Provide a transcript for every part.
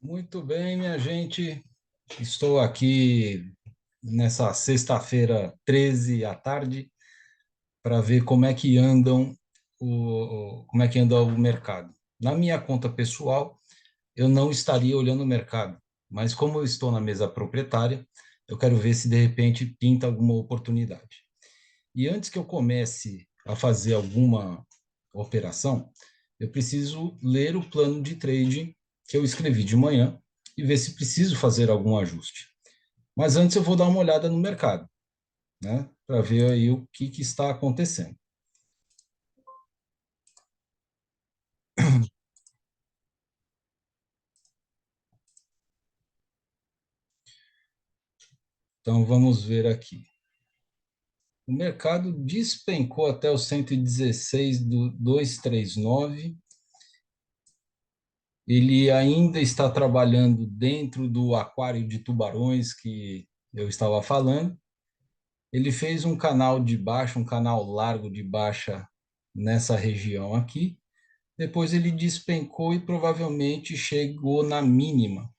Muito bem, minha gente. Estou aqui nessa sexta-feira, 13 à tarde, para ver como é que anda o mercado. Na minha conta pessoal, eu não estaria olhando o mercado, mas como eu estou na mesa proprietária, eu quero ver se de repente pinta alguma oportunidade. E antes que eu comece a fazer alguma operação, eu preciso ler o plano de trade que eu escrevi de manhã e ver se preciso fazer algum ajuste. Mas antes eu vou dar uma olhada no mercado, né, para ver aí o que está acontecendo. Então vamos ver aqui. O mercado despencou até o 116 do 239. Ele ainda está trabalhando dentro do aquário de tubarões que eu estava falando. Ele fez um canal de baixa, um canal largo de baixa nessa região aqui. Depois ele despencou e provavelmente chegou na mínima.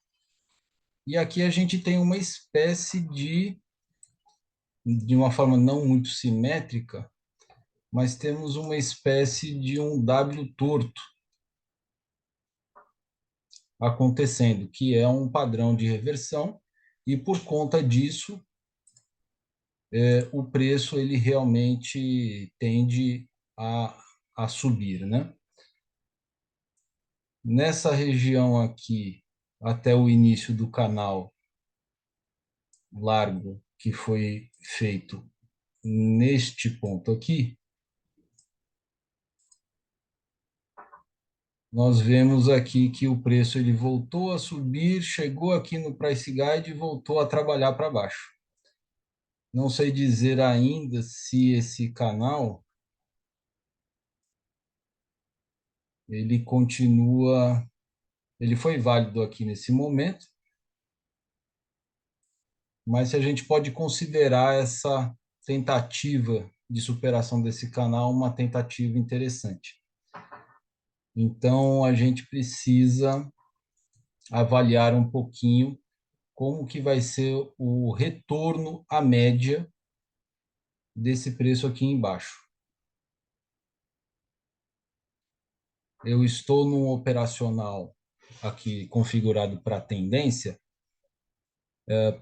E aqui a gente tem uma espécie de uma forma não muito simétrica, mas temos uma espécie de um W torto acontecendo, que é um padrão de reversão, e por conta disso, o preço ele realmente tende a subir, né? Nessa região aqui, até o início do canal largo que foi feito neste ponto aqui, nós vemos aqui que o preço ele voltou a subir, chegou aqui no price guide e voltou a trabalhar para baixo. Não sei dizer ainda se esse canal ele continua, ele foi válido aqui nesse momento, mas se a gente pode considerar essa tentativa de superação desse canal uma tentativa interessante. Então, a gente precisa avaliar um pouquinho como que vai ser o retorno à média desse preço aqui embaixo. Eu estou num operacional aqui configurado para tendência,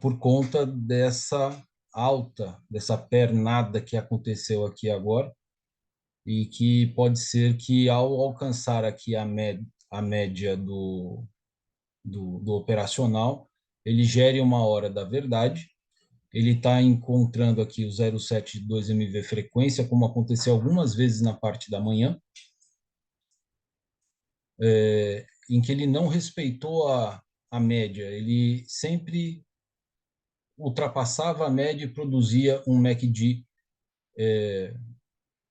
por conta dessa alta, dessa pernada que aconteceu aqui agora, e que pode ser que ao alcançar aqui a média do operacional, ele gere uma hora da verdade. Ele está encontrando aqui o 0,72 MV frequência, como aconteceu algumas vezes na parte da manhã, em que ele não respeitou a média, ele sempre ultrapassava a média e produzia um MACD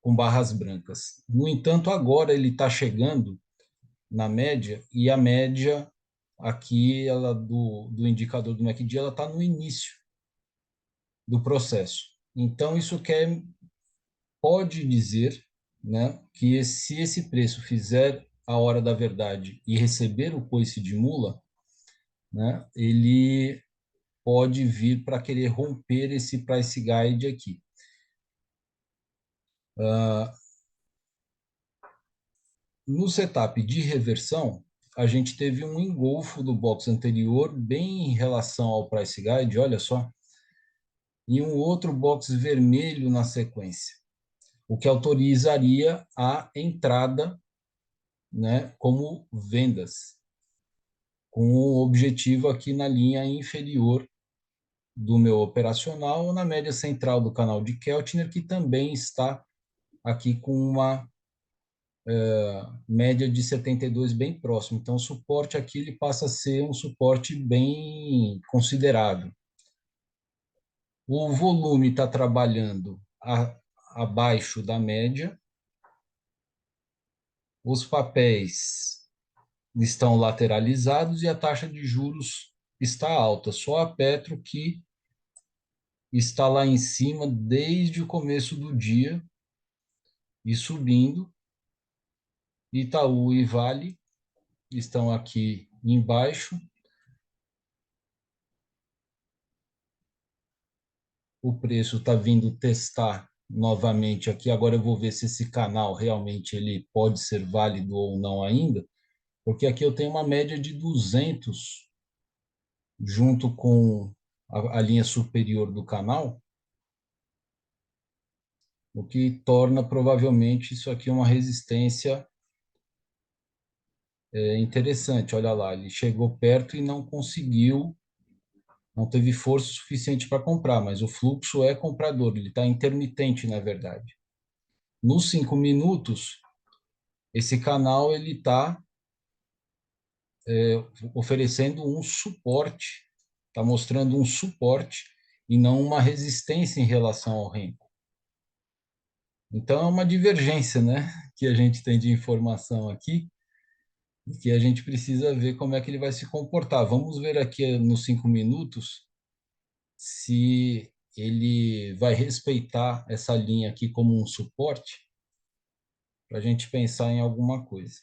com barras brancas. No entanto, agora ele está chegando na média, e a média aqui ela do indicador do MACD ela está no início do processo. Então, isso pode dizer, né, que se esse preço fizer a hora da verdade e receber o coice de mula, né, ele pode vir para querer romper esse price guide aqui. No setup de reversão, a gente teve um engolfo do box anterior bem em relação ao price guide, olha só, e um outro box vermelho na sequência, o que autorizaria a entrada, né, como vendas, com o objetivo aqui na linha inferior do meu operacional, na média central do canal de Keltner, que também está aqui com uma média de 72 bem próximo. Então, o suporte aqui ele passa a ser um suporte bem considerável. O volume está trabalhando abaixo da média, os papéis estão lateralizados e a taxa de juros está alta. Só a Petro que está lá em cima desde o começo do dia e subindo. Itaú e Vale estão aqui embaixo. o preço está vindo testar novamente aqui. Agora eu vou ver se esse canal realmente ele pode ser válido ou não ainda, porque aqui eu tenho uma média de 200 junto com a linha superior do canal, o que torna provavelmente isso aqui uma resistência interessante. Olha lá, ele chegou perto e não conseguiu, não teve força suficiente para comprar, mas o fluxo é comprador, ele está intermitente, na verdade. Nos 5 minutos, esse canal ele está oferecendo um suporte, está mostrando um suporte e não uma resistência em relação ao renco. Então, é uma divergência, né, que a gente tem de informação aqui, e que a gente precisa ver como é que ele vai se comportar. Vamos ver aqui nos 5 minutos se ele vai respeitar essa linha aqui como um suporte para a gente pensar em alguma coisa.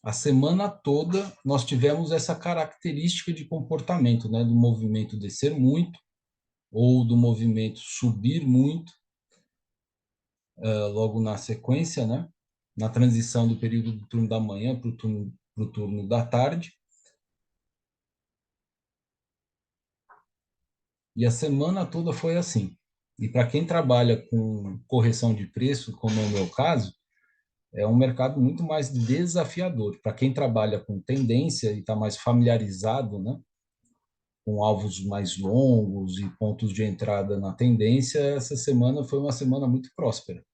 A semana toda nós tivemos essa característica de comportamento, né, do movimento descer muito ou do movimento subir muito, logo na sequência, né, na transição do período do turno da manhã para o turno da tarde. E a semana toda foi assim. E para quem trabalha com correção de preço, como é o meu caso, é um mercado muito mais desafiador. Para quem trabalha com tendência e está mais familiarizado, né, com alvos mais longos e pontos de entrada na tendência, essa semana foi uma semana muito próspera,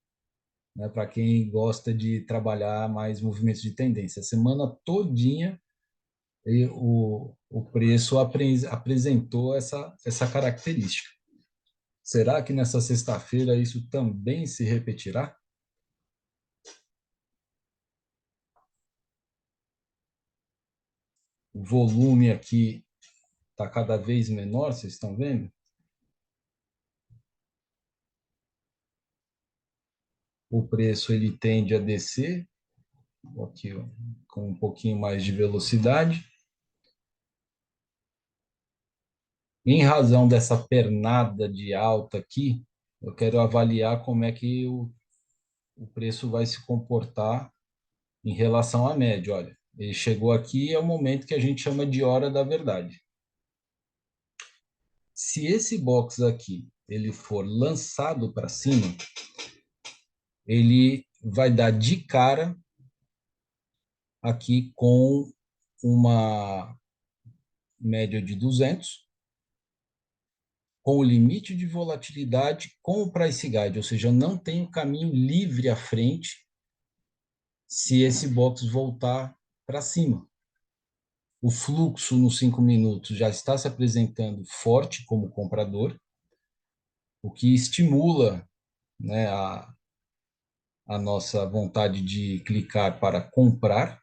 né, para quem gosta de trabalhar mais movimentos de tendência. A semana todinha o preço apresentou essa característica. Será que nessa sexta-feira isso também se repetirá? O volume aqui está cada vez menor, vocês estão vendo? O preço ele tende a descer, aqui ó, com um pouquinho mais de velocidade. Em razão dessa pernada de alta aqui, eu quero avaliar como é que o preço vai se comportar em relação à média. Olha, ele chegou aqui, é o momento que a gente chama de hora da verdade. Se esse box aqui ele for lançado para cima, ele vai dar de cara aqui com uma média de 200, com o limite de volatilidade, com o price guide, ou seja, não tem o caminho livre à frente se esse box voltar para cima. O fluxo nos 5 minutos já está se apresentando forte como comprador, o que estimula, né, a nossa vontade de clicar para comprar.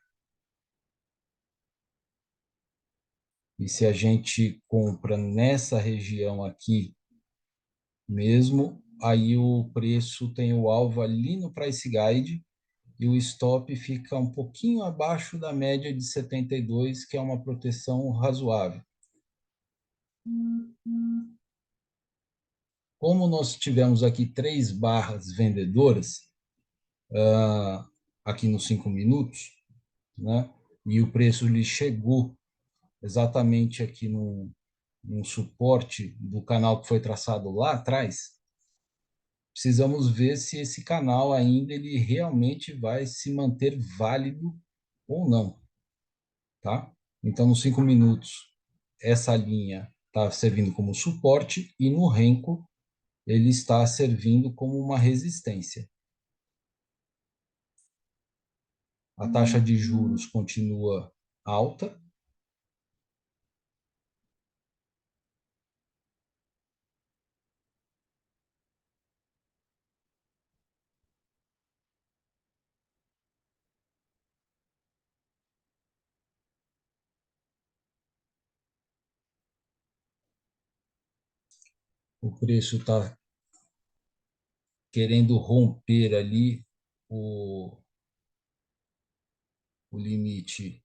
E se a gente compra nessa região aqui mesmo, aí o preço tem o alvo ali no price guide e o stop fica um pouquinho abaixo da média de 72, que é uma proteção razoável. Como nós tivemos aqui 3 barras vendedoras, aqui nos 5 minutos, né, e o preço lhe chegou exatamente aqui no suporte do canal que foi traçado lá atrás, precisamos ver se esse canal ainda ele realmente vai se manter válido ou não, tá? Então, nos 5 minutos, essa linha está servindo como suporte e no renco ele está servindo como uma resistência. A taxa de juros continua alta. O preço está querendo romper ali o limite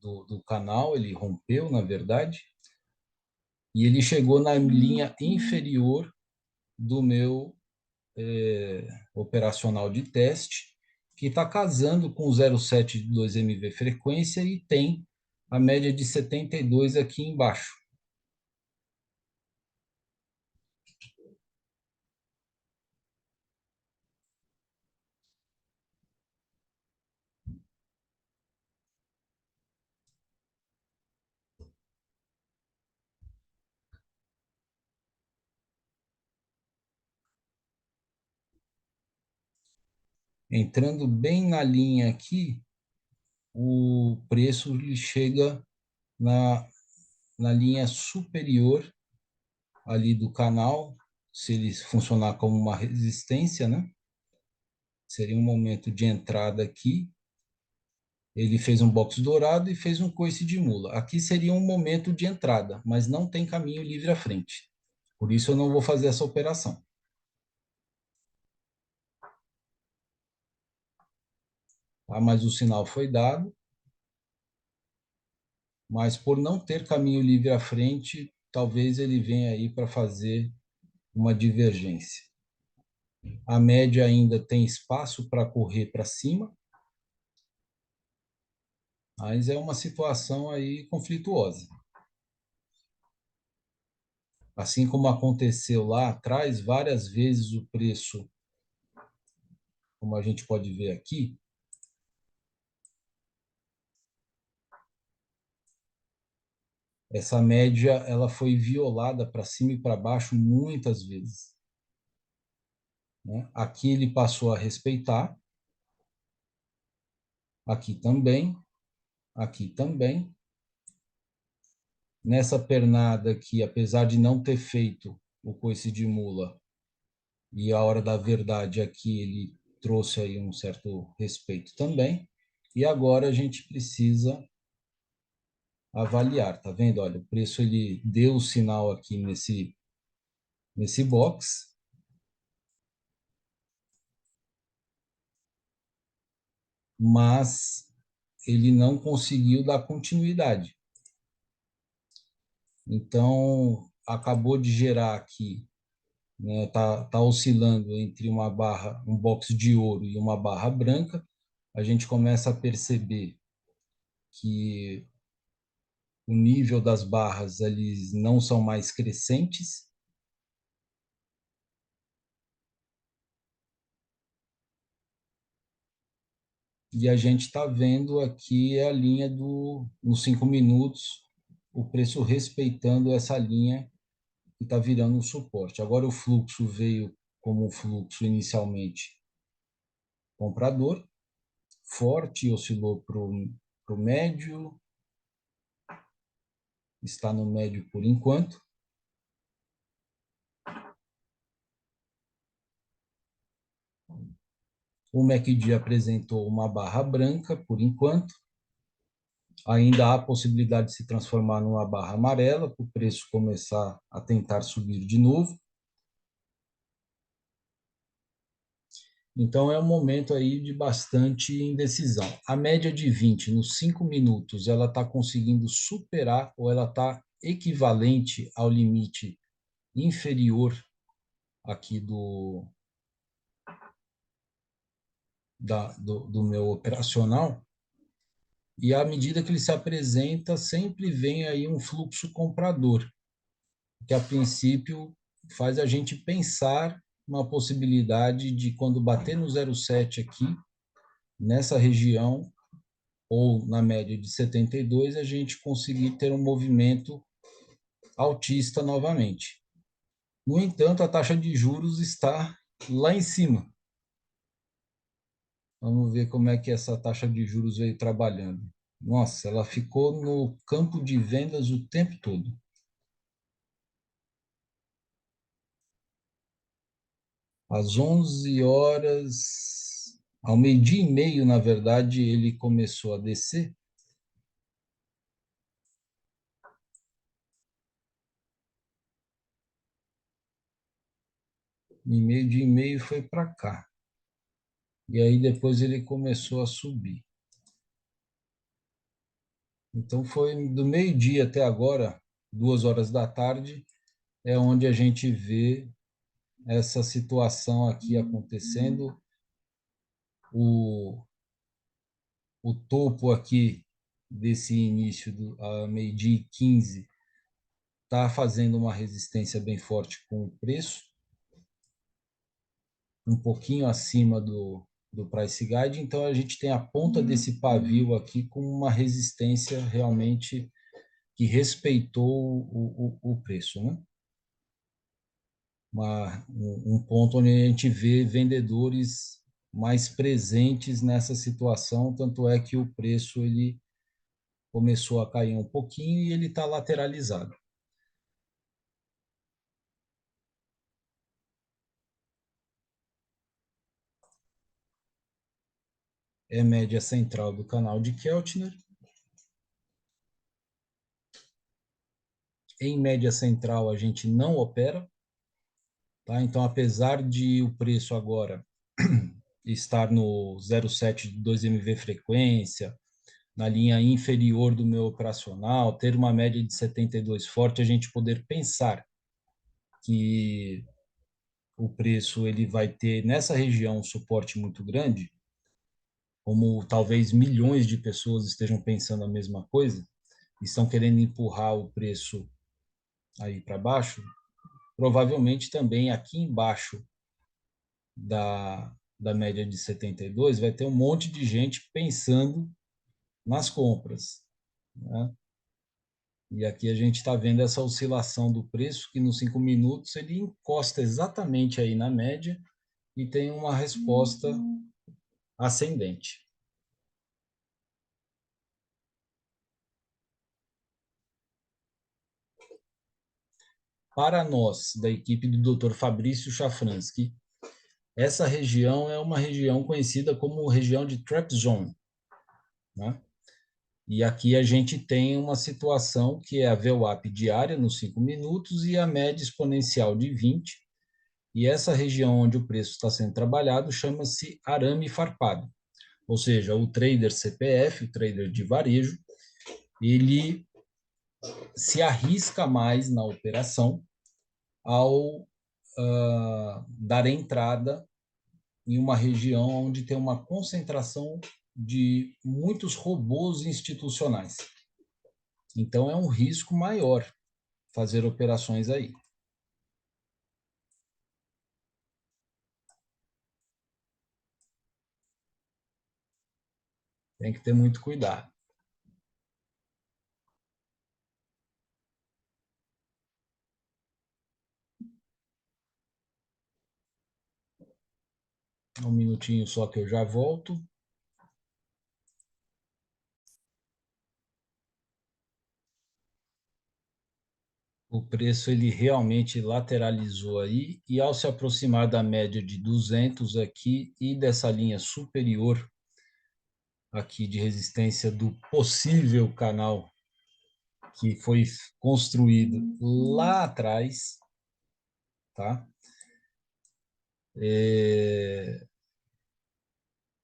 do canal, ele rompeu, na verdade, e ele chegou na linha inferior do meu operacional de teste, que está casando com 0,72 MV frequência e tem a média de 72 aqui embaixo. Entrando bem na linha aqui, o preço ele chega na, na linha superior ali do canal, se ele funcionar como uma resistência, né? Seria um momento de entrada aqui. Ele fez um box dourado e fez um coice de mula. Aqui seria um momento de entrada, mas não tem caminho livre à frente. Por isso eu não vou fazer essa operação. Tá? Mas o sinal foi dado, mas por não ter caminho livre à frente, talvez ele venha aí para fazer uma divergência. A média ainda tem espaço para correr para cima, mas é uma situação aí conflituosa. Assim como aconteceu lá atrás, várias vezes o preço, como a gente pode ver aqui, essa média ela foi violada para cima e para baixo muitas vezes, né? Aqui ele passou a respeitar, aqui também, aqui também. Nessa pernada aqui, apesar de não ter feito o coice de mula, e a hora da verdade aqui ele trouxe aí um certo respeito também. E agora a gente precisa avaliar, tá vendo? Olha, o preço ele deu o sinal aqui nesse box, mas ele não conseguiu dar continuidade. Então, acabou de gerar aqui, né, tá oscilando entre uma barra, um box de ouro e uma barra branca. A gente começa a perceber que o nível das barras eles não são mais crescentes. E a gente está vendo aqui a linha nos 5 minutos, o preço respeitando essa linha que está virando um suporte. Agora o fluxo veio como um fluxo inicialmente comprador, forte, oscilou para o médio, está no médio por enquanto. O MACD apresentou uma barra branca por enquanto. Ainda há possibilidade de se transformar numa barra amarela, para o preço começar a tentar subir de novo. Então, é um momento aí de bastante indecisão. A média de 20 nos 5 minutos, ela está conseguindo superar ou ela está equivalente ao limite inferior aqui do meu operacional. E à medida que ele se apresenta, sempre vem aí um fluxo comprador, que a princípio faz a gente pensar uma possibilidade de quando bater no 0,7 aqui, nessa região, ou na média de 72, a gente conseguir ter um movimento altista novamente. No entanto, a taxa de juros está lá em cima. Vamos ver como é que essa taxa de juros veio trabalhando. Nossa, ela ficou no campo de vendas o tempo todo. Às 11 horas, ao meio-dia e meio, na verdade, ele começou a descer. E meio-dia e meio foi para cá. E aí depois ele começou a subir. Então foi do meio-dia até agora, 2 horas da tarde, é onde a gente vê essa situação aqui acontecendo. O, o topo aqui desse início do a meio-dia e 15 está fazendo uma resistência bem forte com o preço, um pouquinho acima do price guide, então a gente tem a ponta desse pavio aqui com uma resistência realmente que respeitou o preço, né? Um ponto onde a gente vê vendedores mais presentes nessa situação, tanto é que o preço ele começou a cair um pouquinho e ele está lateralizado. É média central do canal de Keltner. Em média central a gente não opera, tá? Então apesar de o preço agora estar no 0,7 de 2 MV frequência, na linha inferior do meu operacional, ter uma média de 72 forte, a gente poder pensar que o preço ele vai ter nessa região um suporte muito grande, como talvez milhões de pessoas estejam pensando a mesma coisa, e estão querendo empurrar o preço aí para baixo, provavelmente também aqui embaixo da média de 72 vai ter um monte de gente pensando nas compras, né? E aqui a gente está vendo essa oscilação do preço, que nos 5 minutos ele encosta exatamente aí na média e tem uma resposta ascendente. Para nós, da equipe do Dr. Fabrício Chafransky, essa região é uma região conhecida como região de trap zone, né? E aqui a gente tem uma situação que é a VWAP diária nos 5 minutos e a média exponencial de 20. E essa região onde o preço está sendo trabalhado chama-se arame farpado. Ou seja, o trader CPF, o trader de varejo, ele se arrisca mais na operação ao dar entrada em uma região onde tem uma concentração de muitos robôs institucionais. Então é um risco maior fazer operações aí. Tem que ter muito cuidado. Um minutinho só que eu já volto. O preço ele realmente lateralizou aí e ao se aproximar da média de 200 aqui e dessa linha superior aqui de resistência do possível canal que foi construído lá atrás, tá?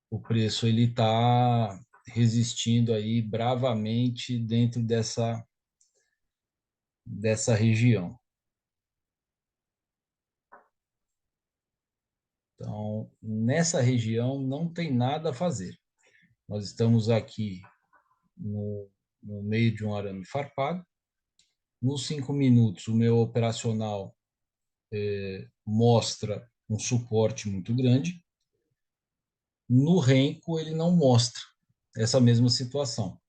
O preço ele está resistindo aí bravamente dentro dessa região. Então, nessa região não tem nada a fazer. Nós estamos aqui no meio de um arame farpado. Nos 5 minutos, o meu operacional mostra um suporte muito grande. No Renko, ele não mostra essa mesma situação.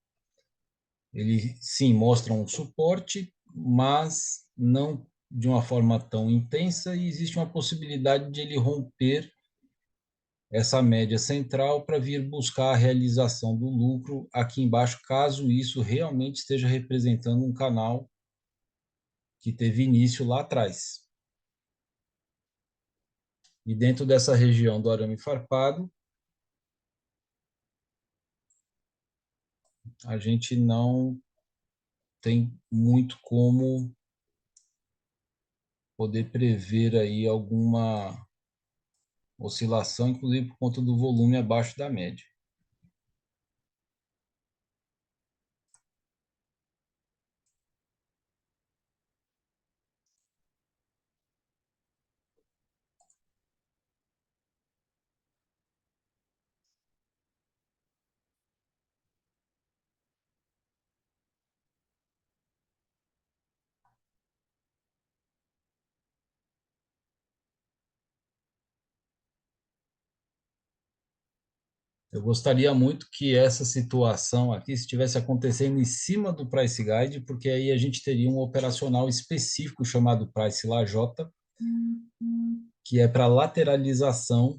Ele, sim, mostra um suporte, mas não de uma forma tão intensa e existe uma possibilidade de ele romper essa média central para vir buscar a realização do lucro aqui embaixo, caso isso realmente esteja representando um canal que teve início lá atrás. E dentro dessa região do arame farpado, a gente não tem muito como poder prever aí alguma oscilação, inclusive por conta do volume abaixo da média. Eu gostaria muito que essa situação aqui estivesse acontecendo em cima do Price Guide, porque aí a gente teria um operacional específico chamado Price Lajota, que é para lateralização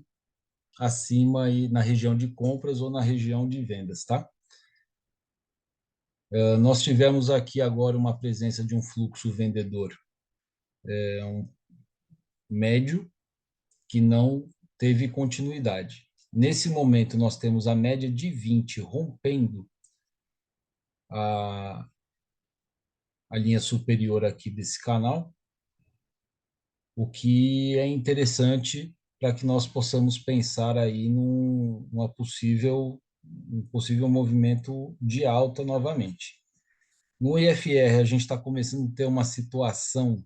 acima e na região de compras ou na região de vendas, tá? Nós tivemos aqui agora uma presença de um fluxo vendedor médio que não teve continuidade. Nesse momento, nós temos a média de 20 rompendo a, a linha superior aqui desse canal, o que é interessante para que nós possamos pensar aí um possível movimento de alta novamente. No IFR, a gente está começando a ter uma situação,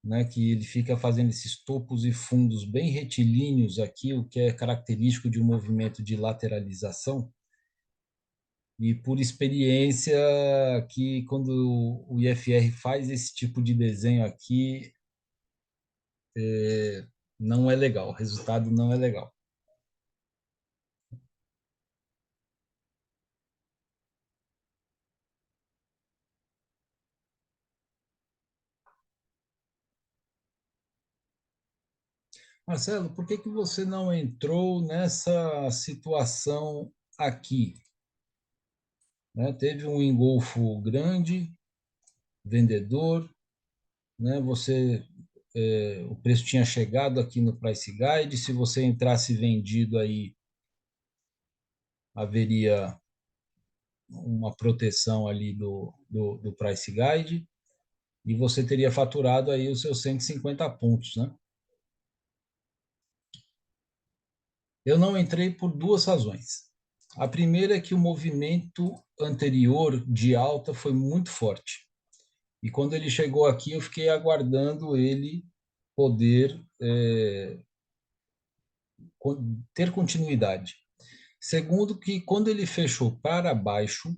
né, que ele fica fazendo esses topos e fundos bem retilíneos aqui, o que é característico de um movimento de lateralização. E por experiência, que quando o IFR faz esse tipo de desenho aqui, não é legal, o resultado não é legal. Marcelo, por que que você não entrou nessa situação aqui? Né? Teve um engolfo grande, vendedor, né? O preço tinha chegado aqui no Price Guide. Se você entrasse vendido aí, haveria uma proteção ali do Price Guide e você teria faturado aí os seus 150 pontos, né? Eu não entrei por duas razões. A primeira é que o movimento anterior de alta foi muito forte. E quando ele chegou aqui, eu fiquei aguardando ele poder ter continuidade. Segundo, que quando ele fechou para baixo,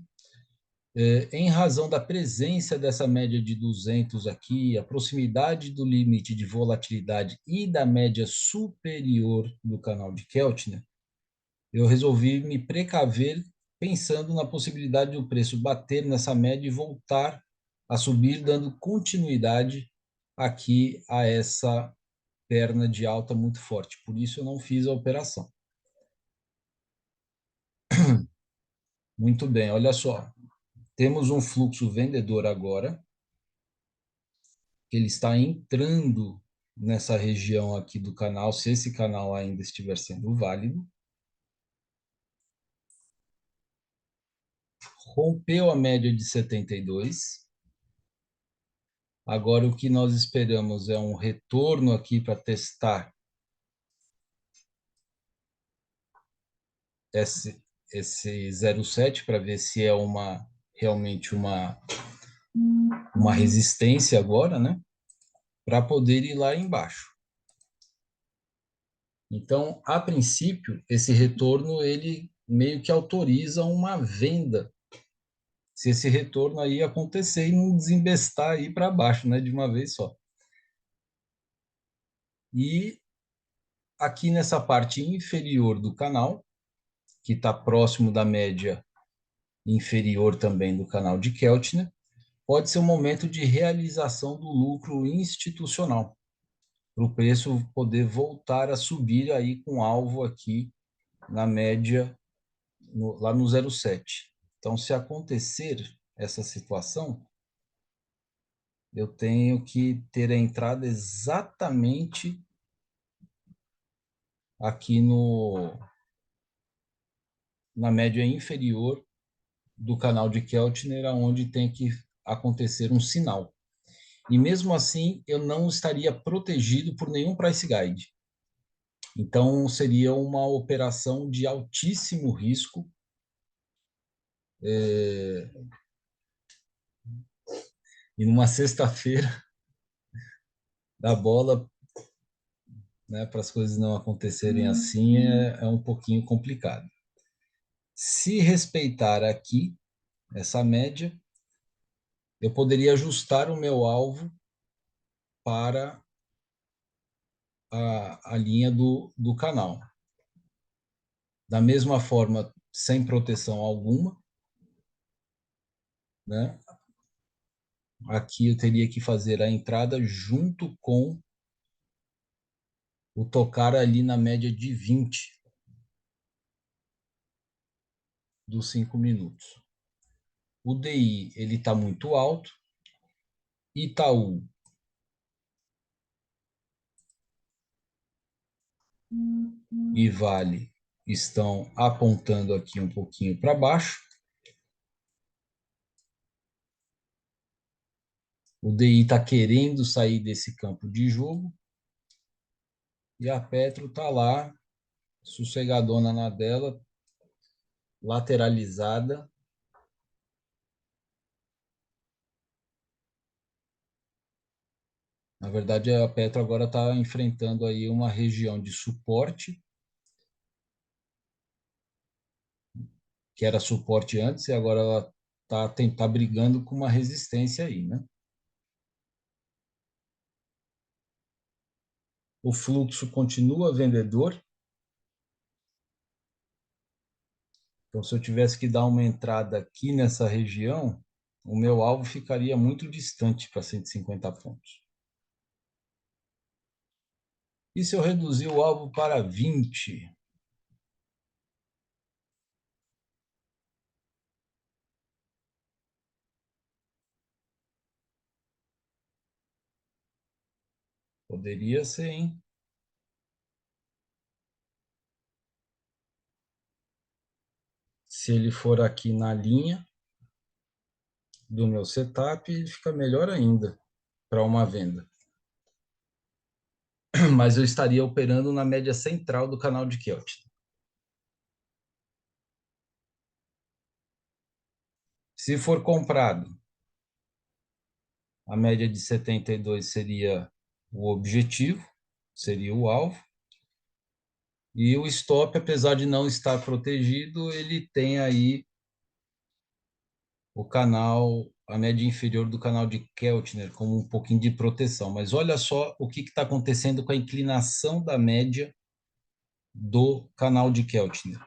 em razão da presença dessa média de 200 aqui, a proximidade do limite de volatilidade e da média superior do canal de Keltner, eu resolvi me precaver pensando na possibilidade do preço bater nessa média e voltar a subir, dando continuidade aqui a essa perna de alta muito forte. Por isso eu não fiz a operação. Muito bem, olha só. Temos um fluxo vendedor agora, que ele está entrando nessa região aqui do canal, se esse canal ainda estiver sendo válido. Rompeu a média de 72. Agora, o que nós esperamos é um retorno aqui para testar esse, esse 0,7 para ver se é realmente uma resistência agora, né? Para poder ir lá embaixo. Então, a princípio, esse retorno ele meio que autoriza uma venda. Se esse retorno aí acontecer e não desembestar aí para baixo, né, de uma vez só. E aqui nessa parte inferior do canal, que está próximo da média inferior também do canal de Keltner, pode ser um momento de realização do lucro institucional, para o preço poder voltar a subir aí com alvo aqui na média, lá no 0,7. Então, se acontecer essa situação, eu tenho que ter a entrada exatamente aqui na média inferior do canal de Keltner, onde tem que acontecer um sinal. E mesmo assim, eu não estaria protegido por nenhum price guide. Então, seria uma operação de altíssimo risco. E numa sexta-feira da bola, né, para as coisas não acontecerem assim, é um pouquinho complicado. Se respeitar aqui essa média, eu poderia ajustar o meu alvo para a linha do canal. Da mesma forma, sem proteção alguma, né? Aqui eu teria que fazer a entrada junto com o tocar ali na média de 20 dos 5 minutos. O DI ele está muito alto. Itaú e Vale estão apontando aqui um pouquinho para baixo. O DI está querendo sair desse campo de jogo. E a Petro está lá, sossegadona na dela, lateralizada. Na verdade, a Petro agora está enfrentando aí uma região de suporte, que era suporte antes, e agora ela tá brigando com uma resistência aí, né? O fluxo continua vendedor. Então, se eu tivesse que dar uma entrada aqui nessa região, o meu alvo ficaria muito distante para 150 pontos. E se eu reduzir o alvo para 20? Poderia ser, hein? Se ele for aqui na linha do meu setup, fica melhor ainda para uma venda. Mas eu estaria operando na média central do canal de Keltner. Se for comprado, a média de 72 seria o objetivo, seria o alvo. E o stop, apesar de não estar protegido, ele tem aí o canal, a média inferior do canal de Keltner, como um pouquinho de proteção. Mas olha só o que está acontecendo com a inclinação da média do canal de Keltner.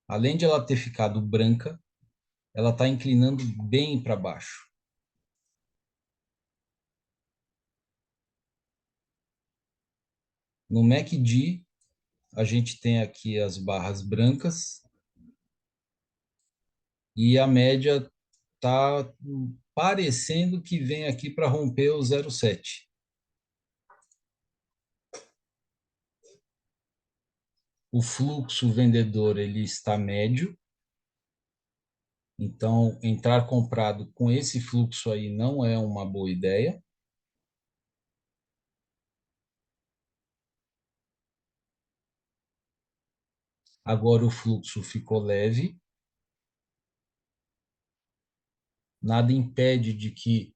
Além de ela ter ficado branca, ela está inclinando bem para baixo. No MACD, a gente tem aqui as barras brancas e a média está parecendo que vem aqui para romper o 0,7. O fluxo vendedor ele está médio, então entrar comprado com esse fluxo aí não é uma boa ideia. Agora o fluxo ficou leve, nada impede de que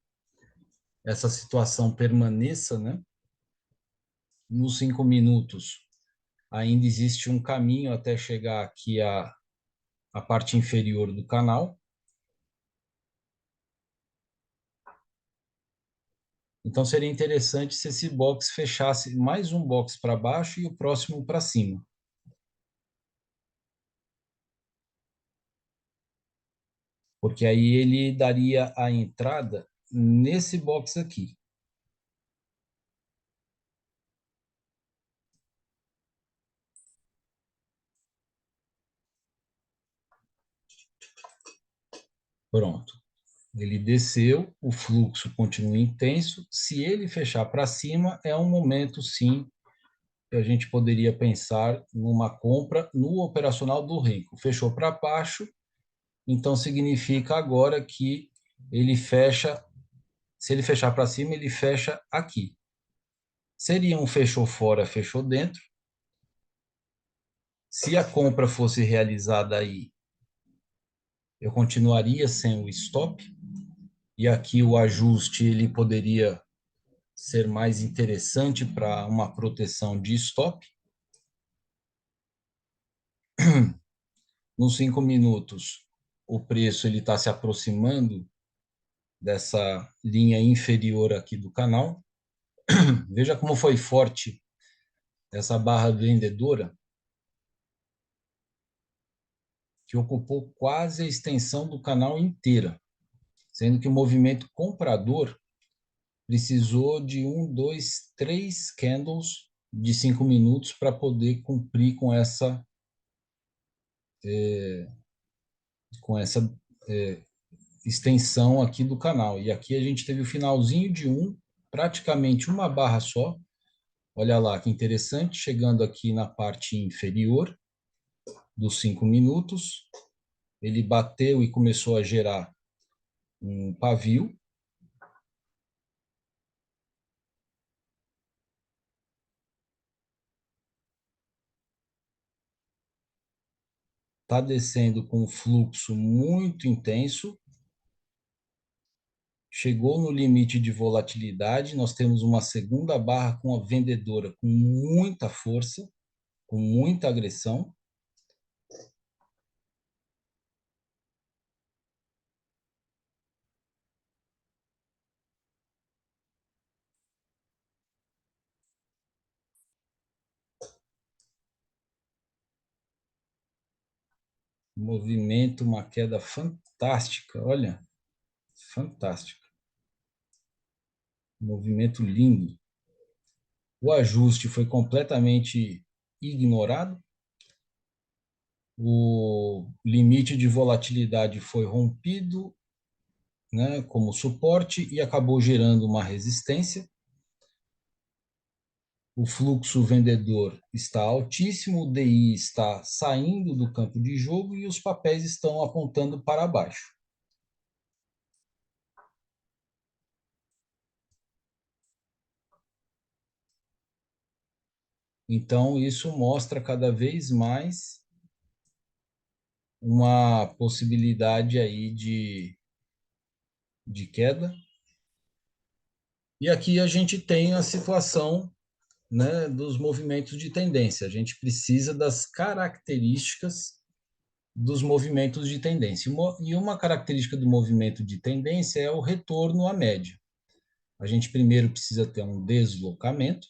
essa situação permaneça, né? Nos 5 minutos ainda existe um caminho até chegar aqui a parte inferior do canal. Então seria interessante se esse box fechasse mais um box para baixo e o próximo para cima. Porque aí ele daria a entrada nesse box aqui. Pronto. Ele desceu, o fluxo continua intenso. Se ele fechar para cima, é um momento, sim, que a gente poderia pensar numa compra no operacional do Renko. Fechou para baixo, então significa agora que ele fecha, se ele fechar para cima, ele fecha aqui. Seria um fechou fora, fechou dentro. Se a compra fosse realizada aí, eu continuaria sem o stop, e aqui o ajuste ele poderia ser mais interessante para uma proteção de stop. Nos 5 minutos, o preço ele está se aproximando dessa linha inferior aqui do canal. Veja como foi forte essa barra vendedora. que ocupou quase a extensão do canal inteira, sendo que o movimento comprador precisou de um, dois, três candles de 5 minutos para poder cumprir com essa extensão aqui do canal. E aqui a gente teve o finalzinho de praticamente uma barra só. Olha lá que interessante, chegando aqui na parte inferior dos 5 minutos, ele bateu e começou a gerar um pavio. Está descendo com um fluxo muito intenso, chegou no limite de volatilidade, nós temos uma segunda barra com a vendedora com muita força, com muita agressão. Movimento, uma queda fantástica, olha, fantástica. Movimento lindo. O ajuste foi completamente ignorado. O limite de volatilidade foi rompido, né, como suporte e acabou gerando uma resistência. O fluxo vendedor está altíssimo, o DI está saindo do campo de jogo e os papéis estão apontando para baixo. Então, isso mostra cada vez mais uma possibilidade aí de queda. E aqui a gente tem a situação, né, dos movimentos de tendência. A gente precisa das características dos movimentos de tendência. E uma característica do movimento de tendência é o retorno à média. A gente primeiro precisa ter um deslocamento,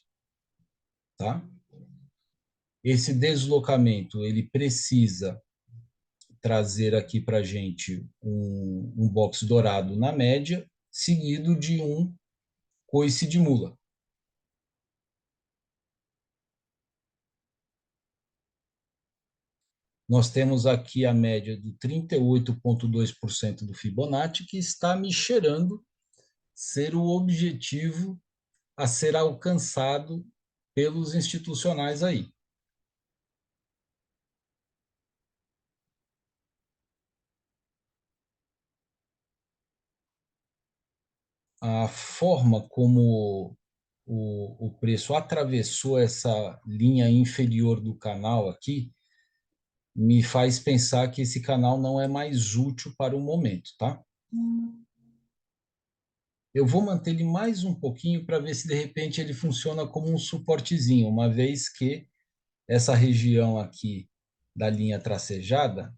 tá? Esse deslocamento ele precisa trazer aqui para a gente um box dourado na média, seguido de um coice de mula. Nós temos aqui a média do 38,2% do Fibonacci, que está me cheirando ser o objetivo a ser alcançado pelos institucionais aí. A forma como o preço atravessou essa linha inferior do canal aqui me faz pensar que esse canal não é mais útil para o momento, tá? Eu vou manter ele mais um pouquinho para ver se de repente ele funciona como um suportezinho, uma vez que essa região aqui da linha tracejada,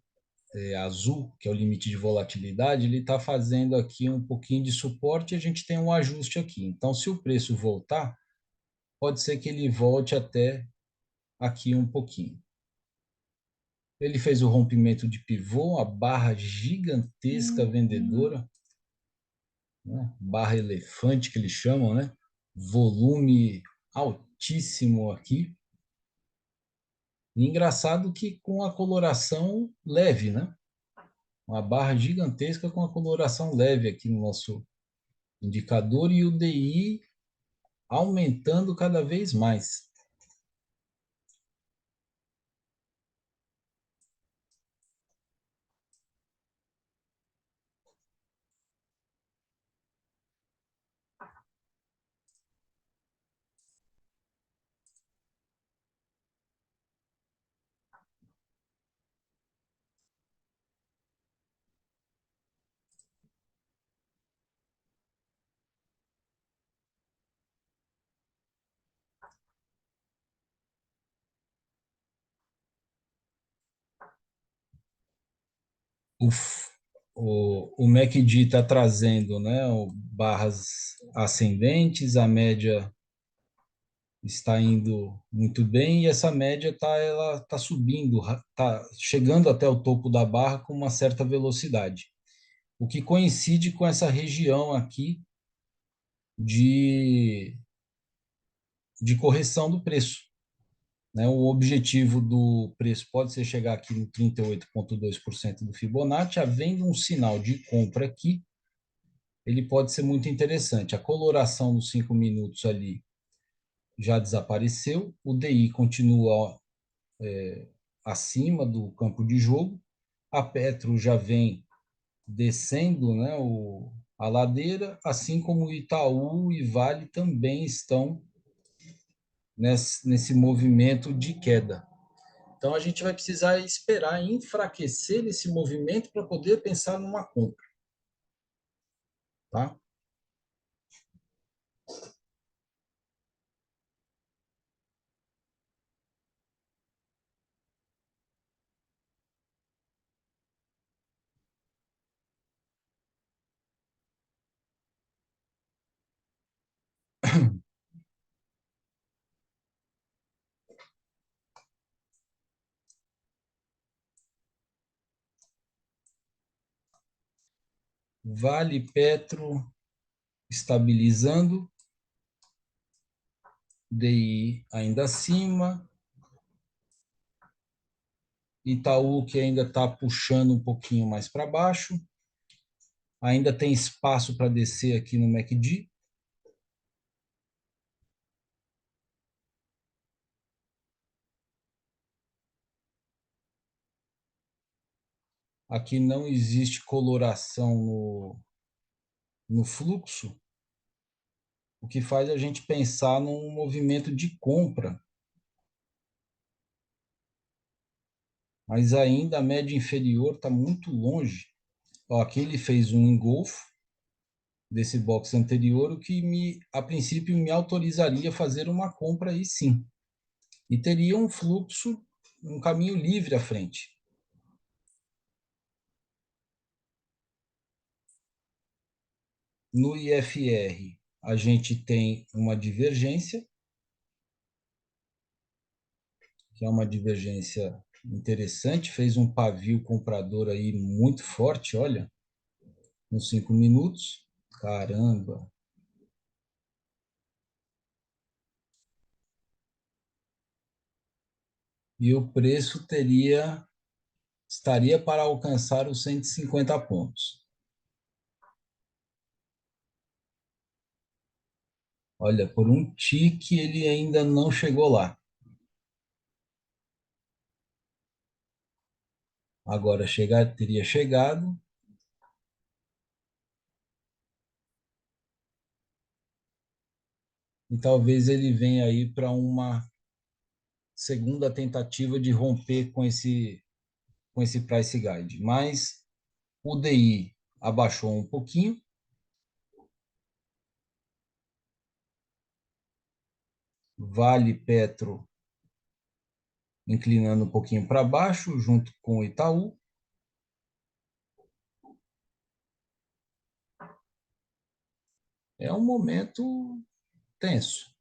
azul, que é o limite de volatilidade, ele está fazendo aqui um pouquinho de suporte e a gente tem um ajuste aqui. Então, se o preço voltar, pode ser que ele volte até aqui um pouquinho. Ele fez o rompimento de pivô, a barra gigantesca vendedora, né? Barra elefante que eles chamam, né? Volume altíssimo aqui. E engraçado que com a coloração leve, né? Uma barra gigantesca com a coloração leve aqui no nosso indicador e o DI aumentando cada vez mais. O, o MACD está trazendo, né, barras ascendentes, a média está indo muito bem e essa média ela tá subindo, tá chegando até o topo da barra com uma certa velocidade, o que coincide com essa região aqui de, de correção do preço, né? O objetivo do preço pode ser chegar aqui no 38,2% do Fibonacci, havendo um sinal de compra aqui, ele pode ser muito interessante. A coloração nos 5 minutos ali já desapareceu, o DI continua acima do campo de jogo, a Petro já vem descendo, né, a ladeira, assim como o Itaú e Vale também estão nesse movimento de queda. Então, a gente vai precisar esperar enfraquecer esse movimento para poder pensar numa compra, tá? Vale, Petro estabilizando, DI ainda acima, Itaú que ainda está puxando um pouquinho mais para baixo, ainda tem espaço para descer aqui no MACD. Aqui não existe coloração no fluxo, o que faz a gente pensar num movimento de compra, mas ainda a média inferior está muito longe. Ó, aqui ele fez um engolfo desse box anterior, o que a princípio me autorizaria a fazer uma compra aí sim. E teria um fluxo, um caminho livre à frente. No IFR, a gente tem uma divergência, que é uma divergência interessante, fez um pavio comprador aí muito forte, olha, nos 5 minutos. Caramba! E o preço estaria para alcançar os 150 pontos. Olha, por um tique ele ainda não chegou lá. Agora teria chegado e talvez ele venha aí para uma segunda tentativa de romper com esse price guide. Mas o DI abaixou um pouquinho, Vale Petro inclinando um pouquinho para baixo, junto com o Itaú. É um momento tenso.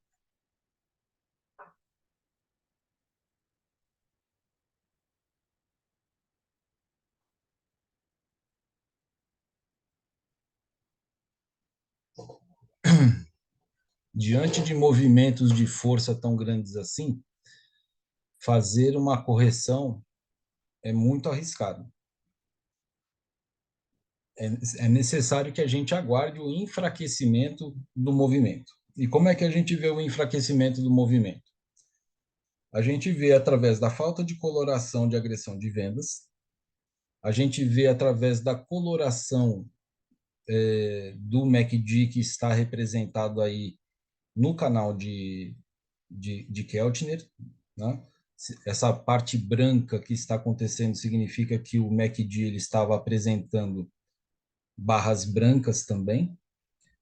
Diante de movimentos de força tão grandes assim, fazer uma correção é muito arriscado. É necessário que a gente aguarde o enfraquecimento do movimento. E como é que a gente vê o enfraquecimento do movimento? A gente vê através da falta de coloração de agressão de vendas, a gente vê através da coloração do MACD que está representado aí no canal de Keltner, né? Essa parte branca que está acontecendo significa que o MACD ele estava apresentando barras brancas também.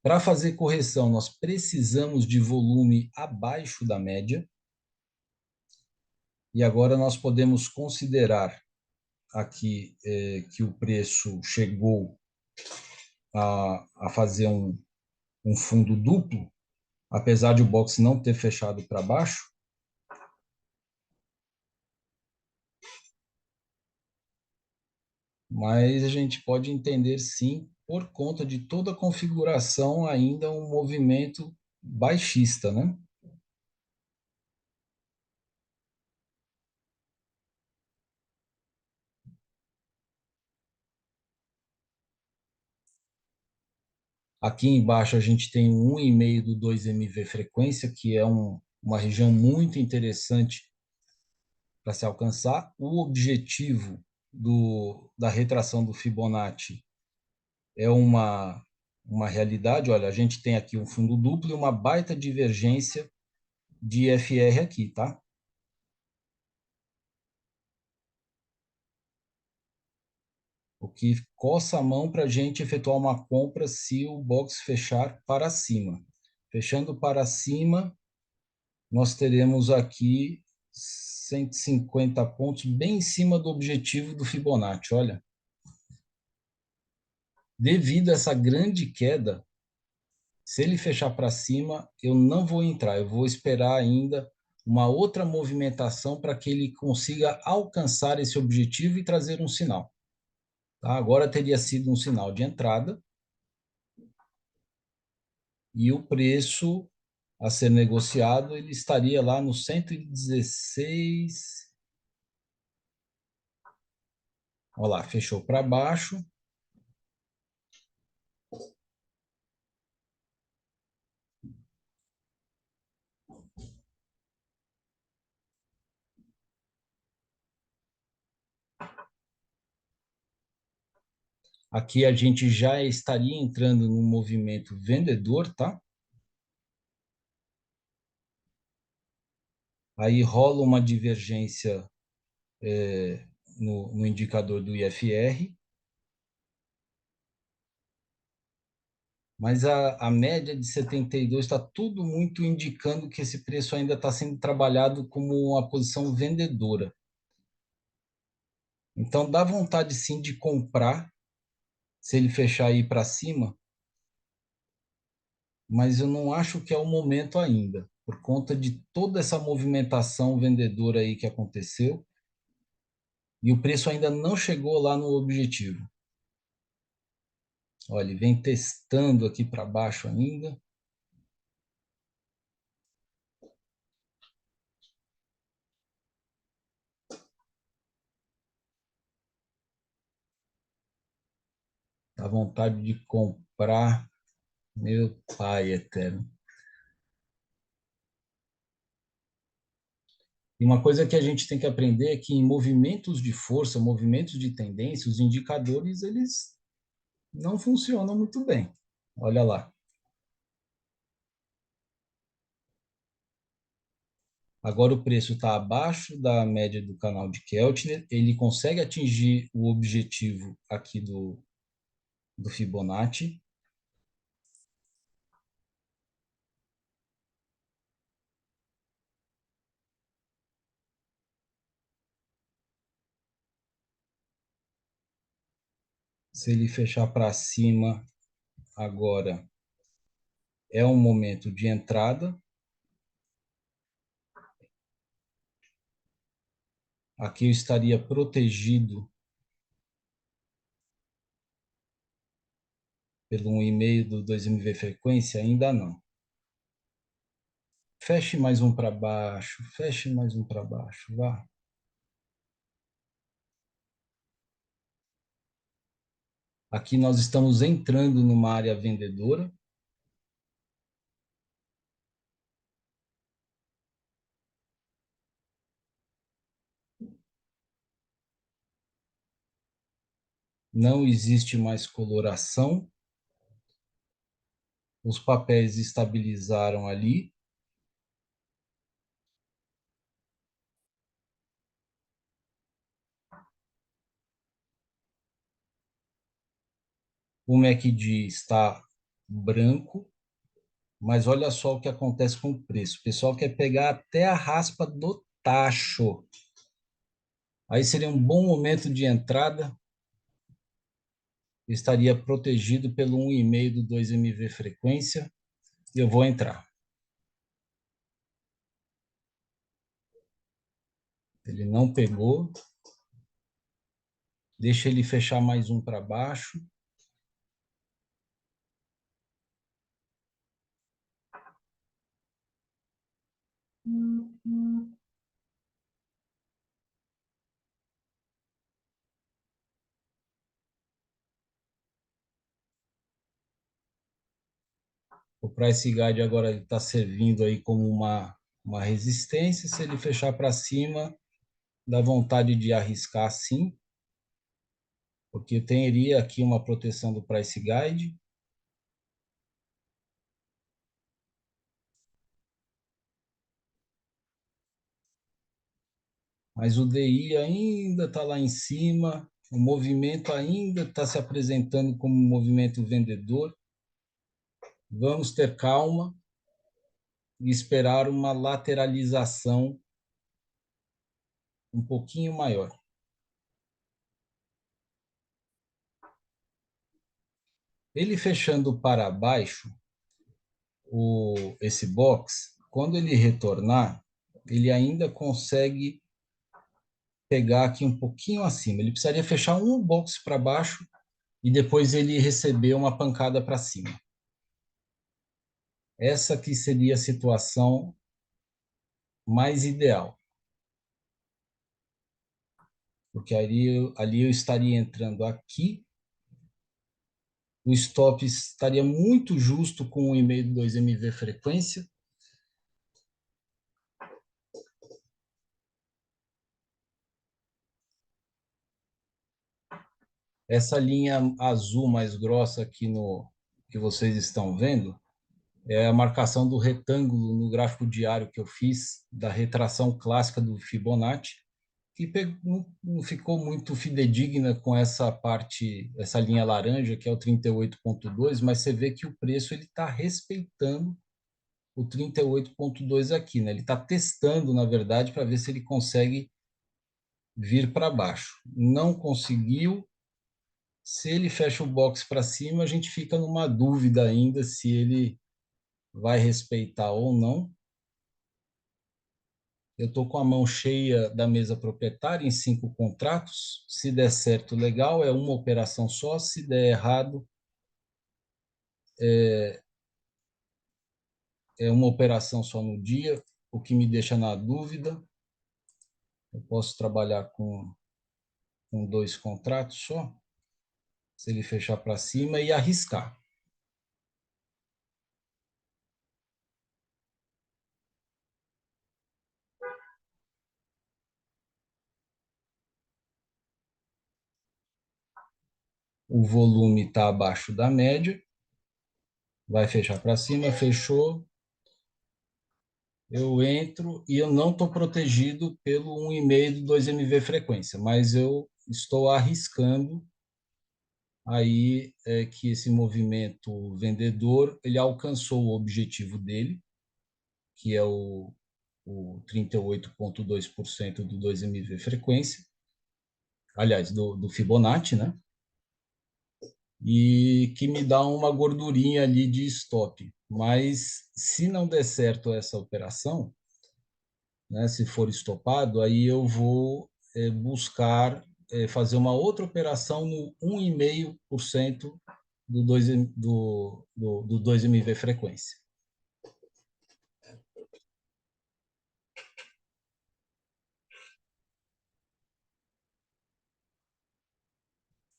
Para fazer correção, nós precisamos de volume abaixo da média, e agora nós podemos considerar aqui que o preço chegou a fazer um fundo duplo, apesar de o box não ter fechado para baixo, mas a gente pode entender sim, por conta de toda a configuração, ainda um movimento baixista, né? Aqui embaixo a gente tem um 1,5 do 2MV frequência, que é uma região muito interessante para se alcançar. O objetivo da retração do Fibonacci é uma realidade. Olha, a gente tem aqui um fundo duplo e uma baita divergência de FR aqui, tá? O que coça a mão para a gente efetuar uma compra se o box fechar para cima. Fechando para cima, nós teremos aqui 150 pontos, bem em cima do objetivo do Fibonacci. Olha, devido a essa grande queda, se ele fechar para cima, eu não vou entrar, eu vou esperar ainda uma outra movimentação para que ele consiga alcançar esse objetivo e trazer um sinal. Tá? Agora teria sido um sinal de entrada e o preço a ser negociado ele estaria lá no 116. Olha lá, fechou para baixo. Aqui a gente já estaria entrando no movimento vendedor, tá? Aí rola uma divergência no indicador do IFR, mas a média de 72 está tudo muito indicando que esse preço ainda está sendo trabalhado como uma posição vendedora. Então dá vontade sim de comprar se ele fechar aí para cima, mas eu não acho que é o momento ainda, por conta de toda essa movimentação vendedora aí que aconteceu, e o preço ainda não chegou lá no objetivo. Olha, ele vem testando aqui para baixo ainda. Dá vontade de comprar, meu pai eterno. E uma coisa que a gente tem que aprender é que em movimentos de força, movimentos de tendência, os indicadores eles não funcionam muito bem. Olha lá. Agora o preço está abaixo da média do canal de Keltner, ele consegue atingir o objetivo aqui do Fibonacci. Se ele fechar para cima agora, é um momento de entrada. Aqui eu estaria protegido pelo 1,5 do 2MV frequência? Ainda não. Feche mais um para baixo, feche mais um para baixo, vá. Aqui nós estamos entrando numa área vendedora. Não existe mais coloração. Os papéis estabilizaram ali. O MACD está branco, mas olha só o que acontece com o preço. O pessoal quer pegar até a raspa do tacho. Aí seria um bom momento de entrada. Estaria protegido pelo 1,5 do 2MV frequência. E eu vou entrar. Ele não pegou. Deixa ele fechar mais um para baixo. O price guide agora está servindo aí como uma resistência. Se ele fechar para cima, dá vontade de arriscar sim, porque teria aqui uma proteção do price guide. Mas o DI ainda está lá em cima, o movimento ainda está se apresentando como um movimento vendedor. Vamos ter calma e esperar uma lateralização um pouquinho maior. Ele fechando para baixo esse box, quando ele retornar, ele ainda consegue pegar aqui um pouquinho acima. Ele precisaria fechar um box para baixo e depois ele receber uma pancada para cima. Essa aqui seria a situação mais ideal, porque ali eu estaria entrando aqui, o stop estaria muito justo com 1,5 2 MV frequência. Essa linha azul mais grossa aqui no que vocês estão vendo é a marcação do retângulo no gráfico diário que eu fiz da retração clássica do Fibonacci, que não ficou muito fidedigna com essa parte, essa linha laranja, que é o 38,2, mas você vê que o preço ele está respeitando o 38,2 aqui, né? Ele está testando, na verdade, para ver se ele consegue vir para baixo. Não conseguiu. Se ele fecha o box para cima, a gente fica numa dúvida ainda se ele vai respeitar ou não. Eu estou com a mão cheia da mesa proprietária em 5 contratos. Se der certo, legal, é uma operação só. Se der errado, é uma operação só no dia, o que me deixa na dúvida. Eu posso trabalhar com 2 contratos só, se ele fechar para cima e arriscar. O volume está abaixo da média, vai fechar para cima, fechou, eu entro e eu não estou protegido pelo 1,5 do 2 MV frequência, mas eu estou arriscando aí que esse movimento vendedor ele alcançou o objetivo dele, que é o 38,2% do 2 MV frequência, aliás, do Fibonacci, né? E que me dá uma gordurinha ali de stop. Mas se não der certo essa operação, né, se for estopado, aí eu vou buscar fazer uma outra operação no 1,5% do 2 MV frequência.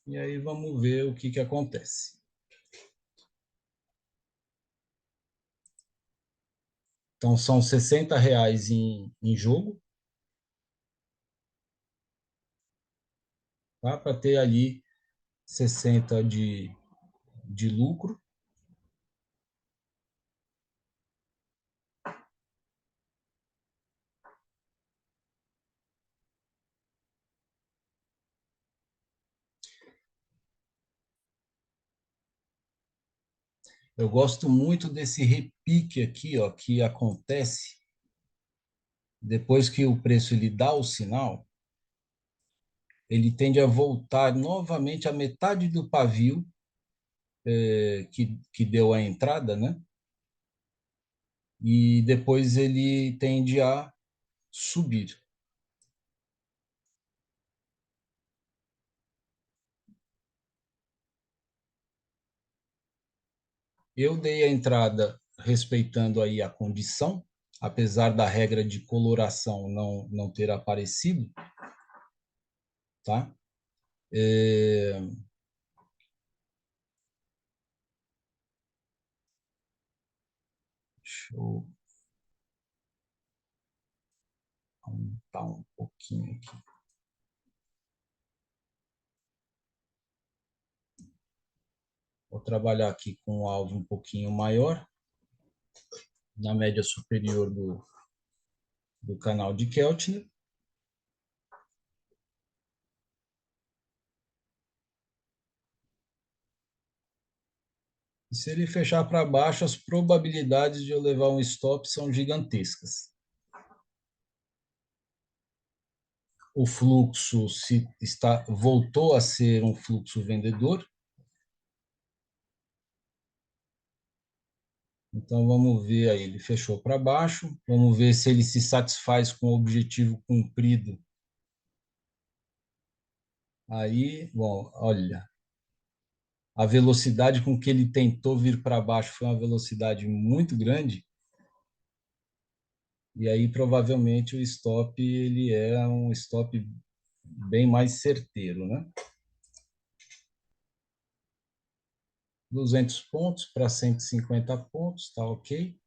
E aí vamos ver o que acontece. Então, são R$ 60 em jogo, tá? Para ter ali 60 de lucro. Eu gosto muito desse repique aqui, ó, que acontece depois que o preço ele dá o sinal, ele tende a voltar novamente à metade do pavio que deu a entrada, né? E depois ele tende a subir. Eu dei a entrada respeitando aí a condição, apesar da regra de coloração não ter aparecido, tá? É, deixa eu aumentar um pouquinho aqui. Vou trabalhar aqui com um alvo um pouquinho maior, na média superior do canal de Keltner. E se ele fechar para baixo, as probabilidades de eu levar um stop são gigantescas. O fluxo voltou a ser um fluxo vendedor. Então vamos ver aí, ele fechou para baixo. Vamos ver se ele se satisfaz com o objetivo cumprido. Aí, bom, olha, a velocidade com que ele tentou vir para baixo foi uma velocidade muito grande. E aí provavelmente o stop ele é um stop bem mais certeiro, né? 200 pontos para 150 pontos, tá ok.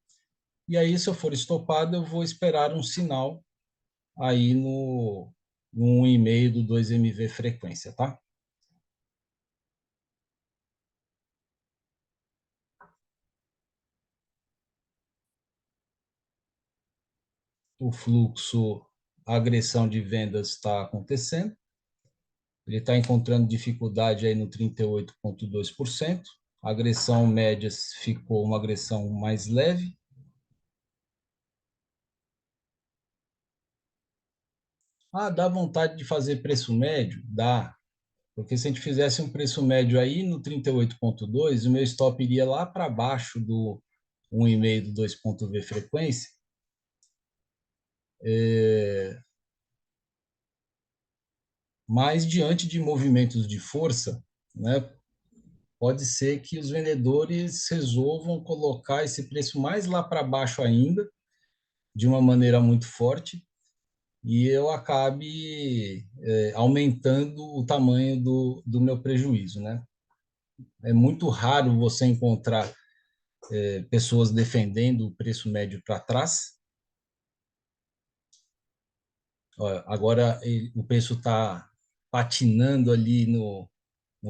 E aí, se eu for estopado, eu vou esperar um sinal aí no 1,5 do 2MV frequência, tá? O fluxo, a agressão de vendas está acontecendo. Ele está encontrando dificuldade aí no 38,2%. A agressão média ficou uma agressão mais leve. Ah, dá vontade de fazer preço médio? Dá. Porque se a gente fizesse um preço médio aí no 38,2, o meu stop iria lá para baixo do 1,5 do 2.V frequência. Mas diante de movimentos de força, né, pode ser que os vendedores resolvam colocar esse preço mais lá para baixo ainda, de uma maneira muito forte, e eu acabe aumentando o tamanho do meu prejuízo, né? É muito raro você encontrar pessoas defendendo o preço médio para trás. Agora o preço está patinando ali no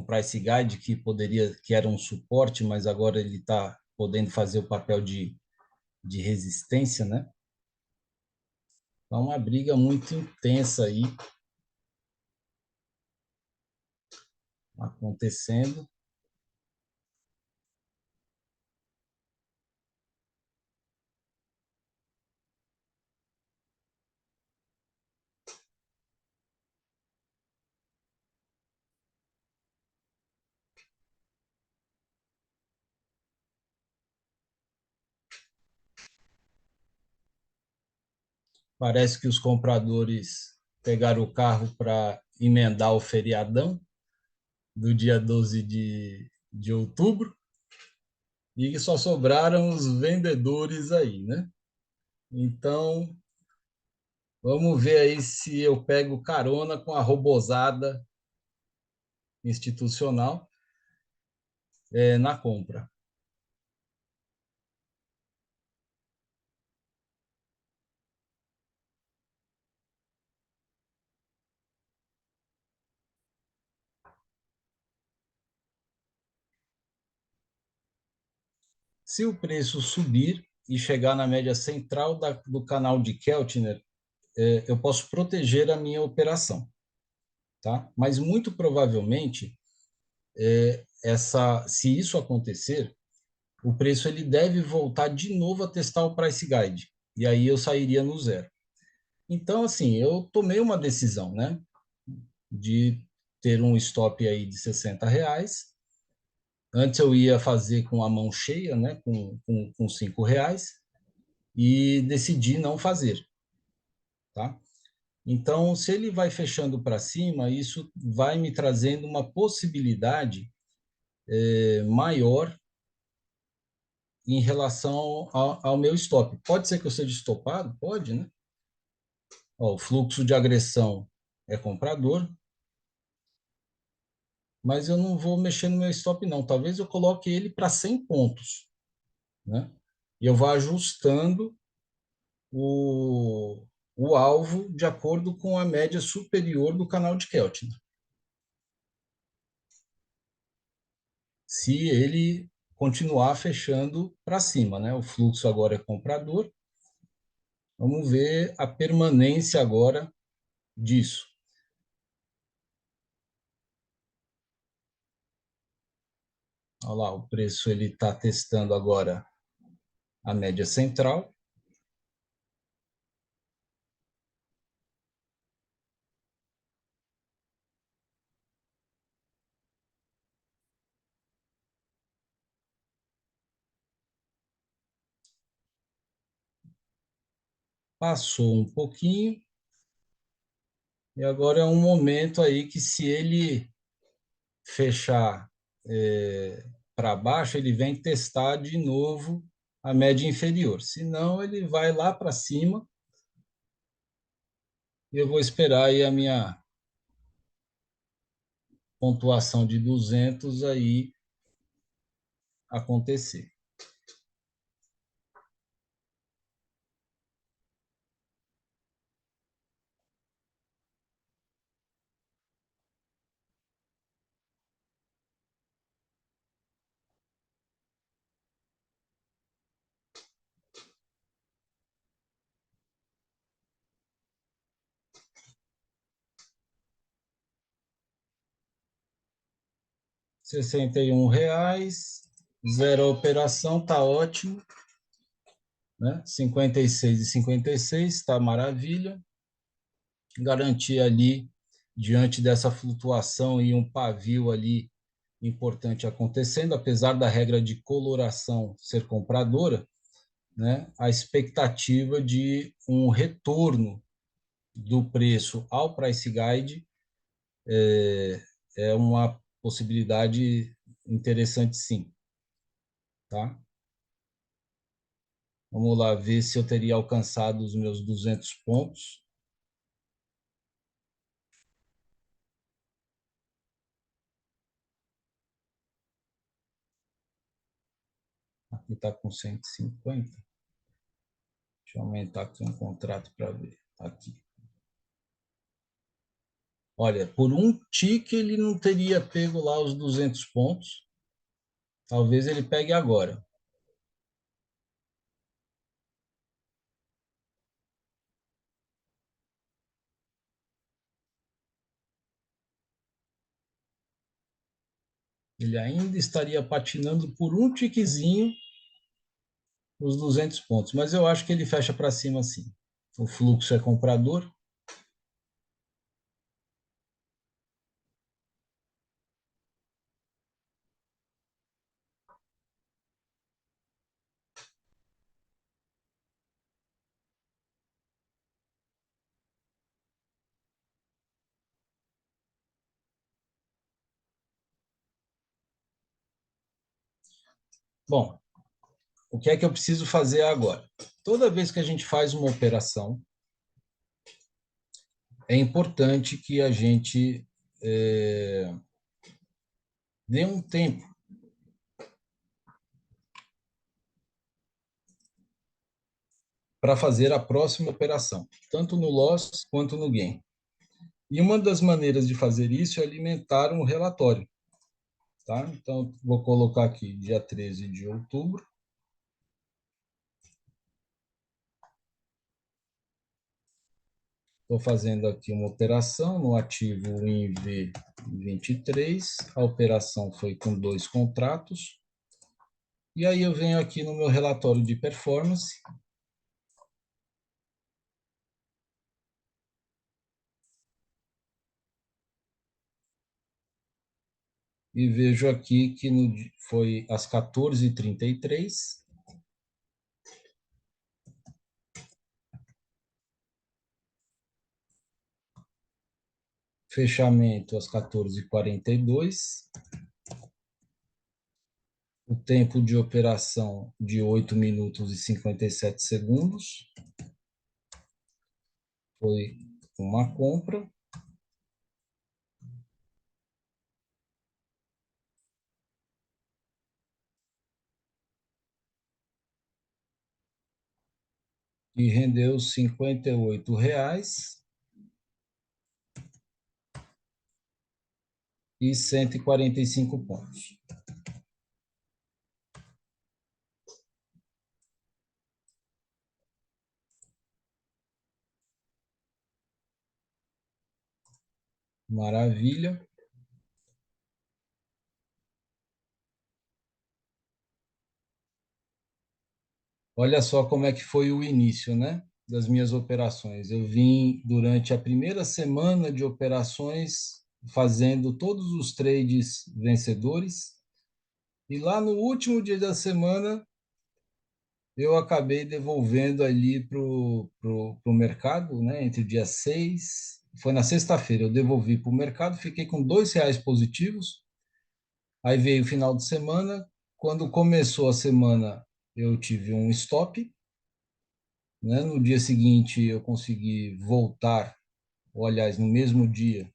price guide, que era um suporte, mas agora ele está podendo fazer o papel de resistência, né? Então, uma briga muito intensa aí acontecendo. Parece que os compradores pegaram o carro para emendar o feriadão do dia 12 de outubro e que só sobraram os vendedores aí, né? Então, vamos ver aí se eu pego carona com a robozada institucional na compra. Se o preço subir e chegar na média central do canal de Keltner, eu posso proteger a minha operação, tá? Mas muito provavelmente, se isso acontecer, o preço ele deve voltar de novo a testar o price guide, e aí eu sairia no zero. Então, assim, eu tomei uma decisão, né, de ter um stop aí de R$ 60. Antes eu ia fazer com a mão cheia, né, com R$ 5, e decidi não fazer, tá? Então, se ele vai fechando para cima, isso vai me trazendo uma possibilidade maior em relação ao meu stop. Pode ser que eu seja estopado? Pode, né? Ó, o fluxo de agressão é comprador, mas eu não vou mexer no meu stop, não. Talvez eu coloque ele para 100 pontos, né? E eu vá ajustando o, o alvo de acordo com a média superior do canal de Keltner. Se ele continuar fechando para cima, né? O fluxo agora é comprador. Vamos ver a permanência agora disso. Olha lá, o preço ele está testando agora a média central. Passou um pouquinho e agora é um momento aí que se ele fechar para baixo, ele vem testar de novo a média inferior. Se não, ele vai lá para cima e eu vou esperar aí a minha pontuação de 200 aí acontecer. R$ 61, zero a operação, tá ótimo, né? 56,56, está maravilha. Garantir ali, diante dessa flutuação e um pavio ali importante acontecendo, apesar da regra de coloração ser compradora, né? A expectativa de um retorno do preço ao price guide é uma possibilidade interessante, sim, tá? Vamos lá ver se eu teria alcançado os meus 200 pontos. Aqui está com 150. Deixa eu aumentar aqui um contrato para ver. Aqui. Olha, por um tique ele não teria pego lá os 200 pontos. Talvez ele pegue agora. Ele ainda estaria patinando por um tiquezinho os 200 pontos, mas eu acho que ele fecha para cima sim. O fluxo é comprador. Bom, o que é que eu preciso fazer agora? Toda vez que a gente faz uma operação, é importante que a gente dê um tempo para fazer a próxima operação, tanto no loss quanto no gain. E uma das maneiras de fazer isso é alimentar um relatório. Tá? Então, vou colocar aqui dia 13 de outubro. Estou fazendo aqui uma operação no ativo INV23. A operação foi com 2 contratos. E aí eu venho aqui no meu relatório de performance e vejo aqui que foi às 14h33. Fechamento às 14h42. o tempo de operação de 8 minutos e 57 segundos. Foi uma compra. E rendeu R$ 58,00 e 145 pontos. Maravilha. Olha só como é que foi o início, né, das minhas operações. Eu vim durante a primeira semana de operações fazendo todos os trades vencedores e lá no último dia da semana eu acabei devolvendo ali pro mercado, né, entre o dia 6, foi na sexta-feira, eu devolvi para o mercado, fiquei com R$ 2 positivos. Aí veio o final de semana, quando começou a semana eu tive um stop, né? No dia seguinte eu consegui voltar, ou aliás, no mesmo dia,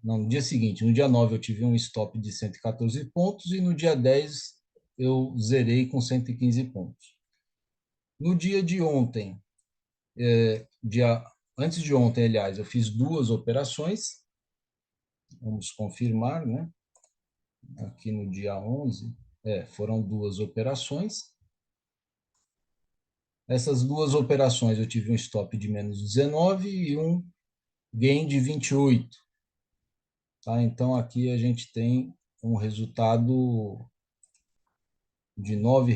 não, no dia seguinte, no dia 9 eu tive um stop de 114 pontos e no dia 10 eu zerei com 115 pontos. No dia de ontem, antes de ontem, aliás, eu fiz duas operações, vamos confirmar, né? Aqui no dia 11, foram duas operações. Essas duas operações eu tive um stop de menos 19 e um gain de 28. Tá? Então, aqui a gente tem um resultado de R$ 9.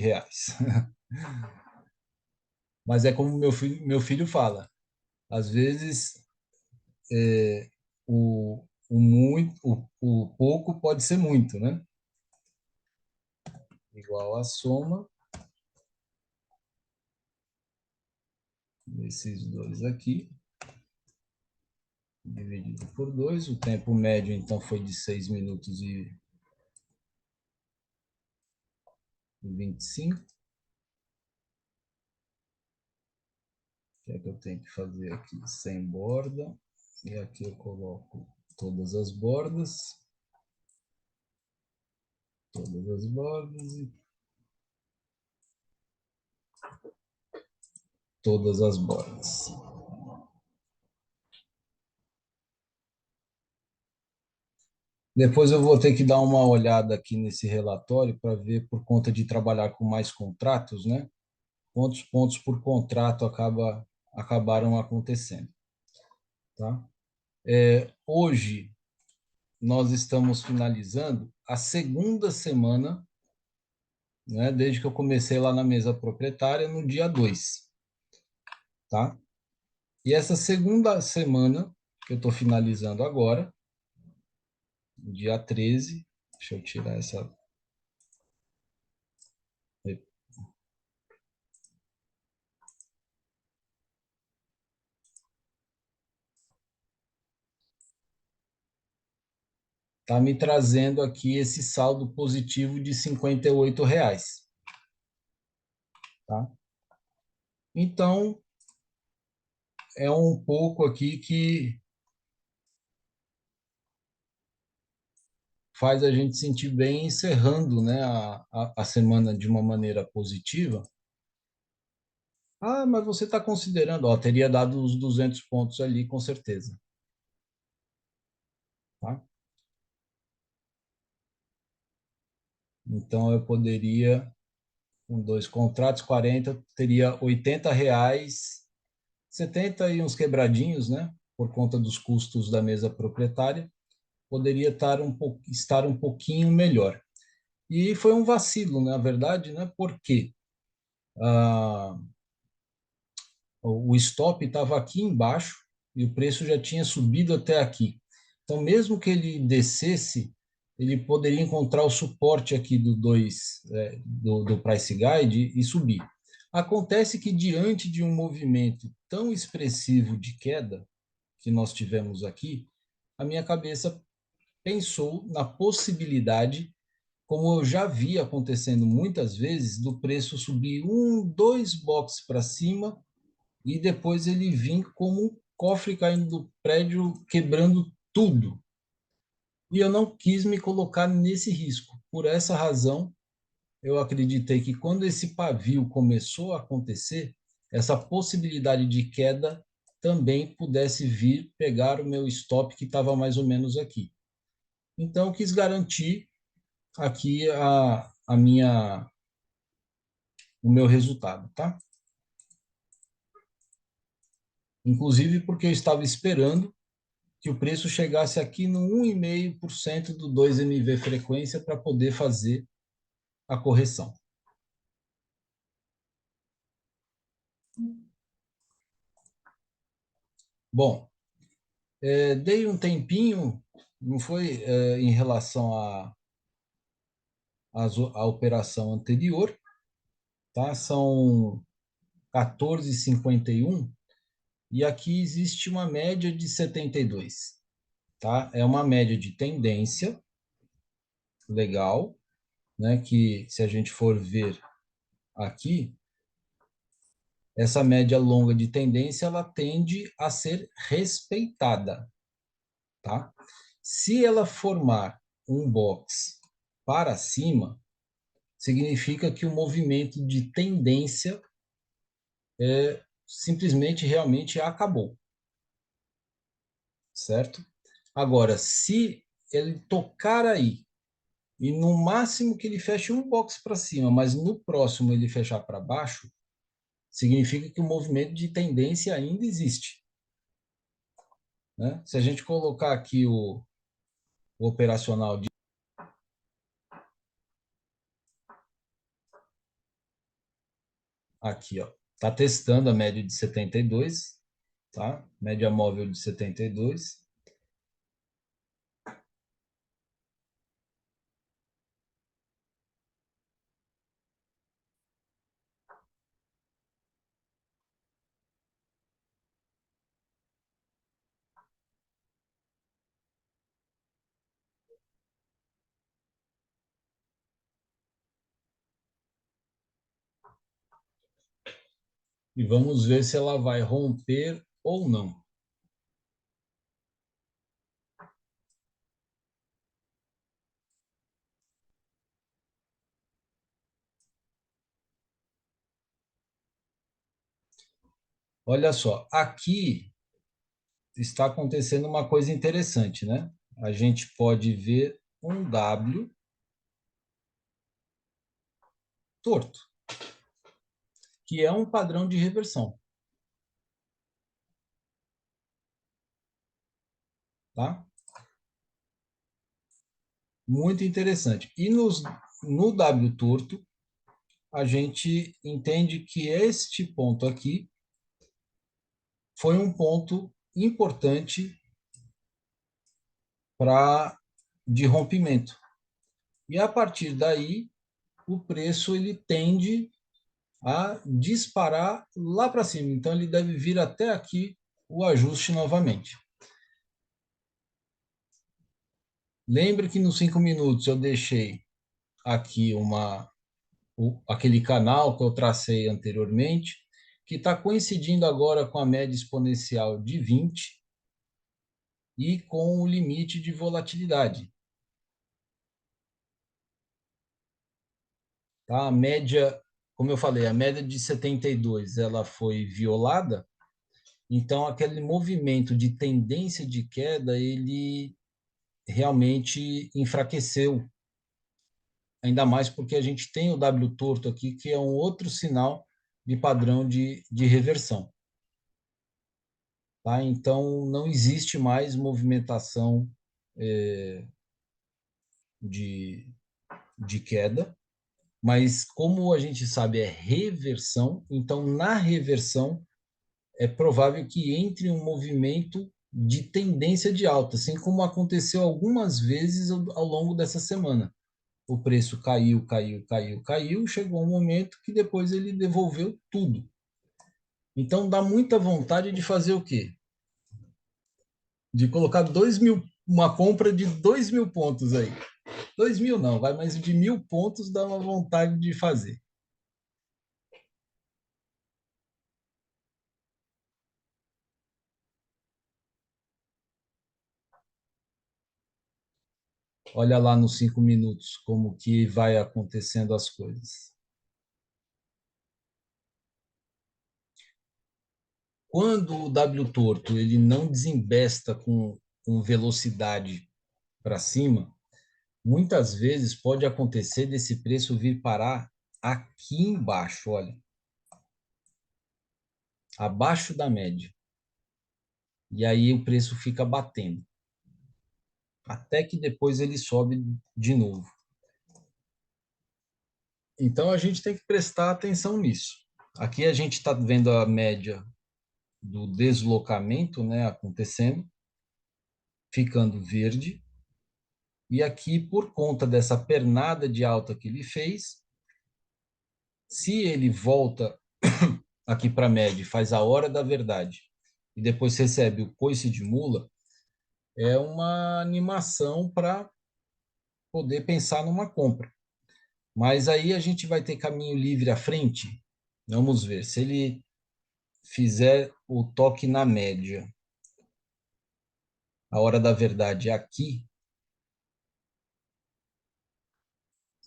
Mas é como meu filho fala, às vezes o pouco pode ser muito, né? Igual a soma desses dois aqui, dividido por 2. O tempo médio, então, foi de 6 minutos e 25. Que é que eu tenho que fazer aqui? Sem borda. E aqui eu coloco todas as bordas. Todas as bordas e todas as bordas. Depois eu vou ter que dar uma olhada aqui nesse relatório para ver, por conta de trabalhar com mais contratos, né? Quantos pontos por contrato acabaram acontecendo, tá? Hoje nós estamos finalizando a segunda semana, né, desde que eu comecei lá na mesa proprietária, no dia 2, tá? E essa segunda semana, que eu estou finalizando agora, dia 13, deixa eu tirar essa. Está me trazendo aqui esse saldo positivo de R$ 58, tá? Então, é um pouco aqui que faz a gente sentir bem encerrando, né, a semana de uma maneira positiva. Ah, mas você está considerando, ó, teria dado os 200 pontos ali, com certeza, tá? Então, eu poderia, com dois contratos, 40, teria R$ 80, 70 e uns quebradinhos, né? Por conta dos custos da mesa proprietária, poderia estar um pouquinho melhor. E foi um vacilo, na verdade, né? Porque ah, o stop estava aqui embaixo e o preço já tinha subido até aqui. Então, mesmo que ele descesse, ele poderia encontrar o suporte aqui do Price Guide e subir. Acontece que, diante de um movimento tão expressivo de queda que nós tivemos aqui, a minha cabeça pensou na possibilidade, como eu já vi acontecendo muitas vezes, do preço subir um, dois boxes para cima e depois ele vir como um cofre caindo do prédio, quebrando tudo. E eu não quis me colocar nesse risco. Por essa razão, eu acreditei que quando esse pavio começou a acontecer, essa possibilidade de queda também pudesse vir pegar o meu stop que estava mais ou menos aqui. Então, eu quis garantir aqui o meu resultado, tá? Inclusive porque eu estava esperando que o preço chegasse aqui no 1,5% do 2MV frequência para poder fazer a correção. Bom, dei um tempinho, não foi em relação à operação anterior, tá? São 14,51 e aqui existe uma média de 72, tá? É uma média de tendência legal, né? Que se a gente for ver aqui, essa média longa de tendência ela tende a ser respeitada, tá? Se ela formar um box para cima, significa que o movimento de tendência simplesmente realmente acabou, certo? Agora, se ele tocar aí e no máximo que ele feche um box para cima, mas no próximo ele fechar para baixo, significa que o movimento de tendência ainda existe, né? Se a gente colocar aqui o operacional de aqui, ó, tá testando a média de 72, tá? Média móvel de 72. E vamos ver se ela vai romper ou não. Olha só, aqui está acontecendo uma coisa interessante, né? A gente pode ver um W torto, que é um padrão de reversão, tá? Muito interessante. E no W torto, a gente entende que este ponto aqui foi um ponto importante para de rompimento. E a partir daí, o preço ele tende a disparar lá para cima. Então, ele deve vir até aqui o ajuste novamente. Lembre que nos 5 minutos eu deixei aqui aquele canal que eu tracei anteriormente, que está coincidindo agora com a média exponencial de 20 e com o limite de volatilidade. Tá? A média, como eu falei, a média de 72 ela foi violada, então aquele movimento de tendência de queda, ele realmente enfraqueceu, ainda mais porque a gente tem o W torto aqui, que é um outro sinal de padrão de reversão. Tá? Então, não existe mais movimentação de, de queda, mas como a gente sabe é reversão, então na reversão é provável que entre um movimento de tendência de alta, assim como aconteceu algumas vezes ao longo dessa semana. O preço caiu, caiu, caiu, caiu, chegou um momento que depois ele devolveu tudo. Então dá muita vontade de fazer o quê? De colocar 2.000 uma compra de 2.000 pontos aí. 2.000 não, vai, mas de 1.000 pontos dá uma vontade de fazer. Olha lá nos 5 minutos como que vai acontecendo as coisas. Quando o W torto ele não desembesta com velocidade para cima, muitas vezes pode acontecer desse preço vir parar aqui embaixo, olha, abaixo da média. E aí o preço fica batendo, até que depois ele sobe de novo. Então a gente tem que prestar atenção nisso. Aqui a gente está vendo a média do deslocamento, né, acontecendo, ficando verde. E aqui, por conta dessa pernada de alta que ele fez, se ele volta aqui para a média e faz a hora da verdade e depois recebe o coice de mula, é uma animação para poder pensar numa compra. Mas aí a gente vai ter caminho livre à frente. Vamos ver. Se ele fizer o toque na média, a hora da verdade é aqui,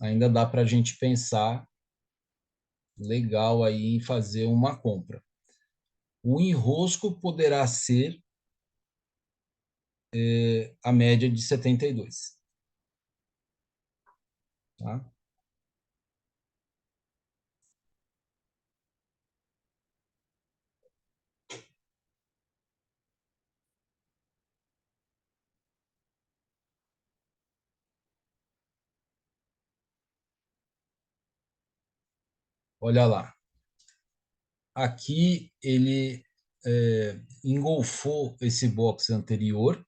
ainda dá para a gente pensar legal aí em fazer uma compra. O enrosco poderá ser a média de 72. Tá? Olha lá. Aqui ele engolfou esse box anterior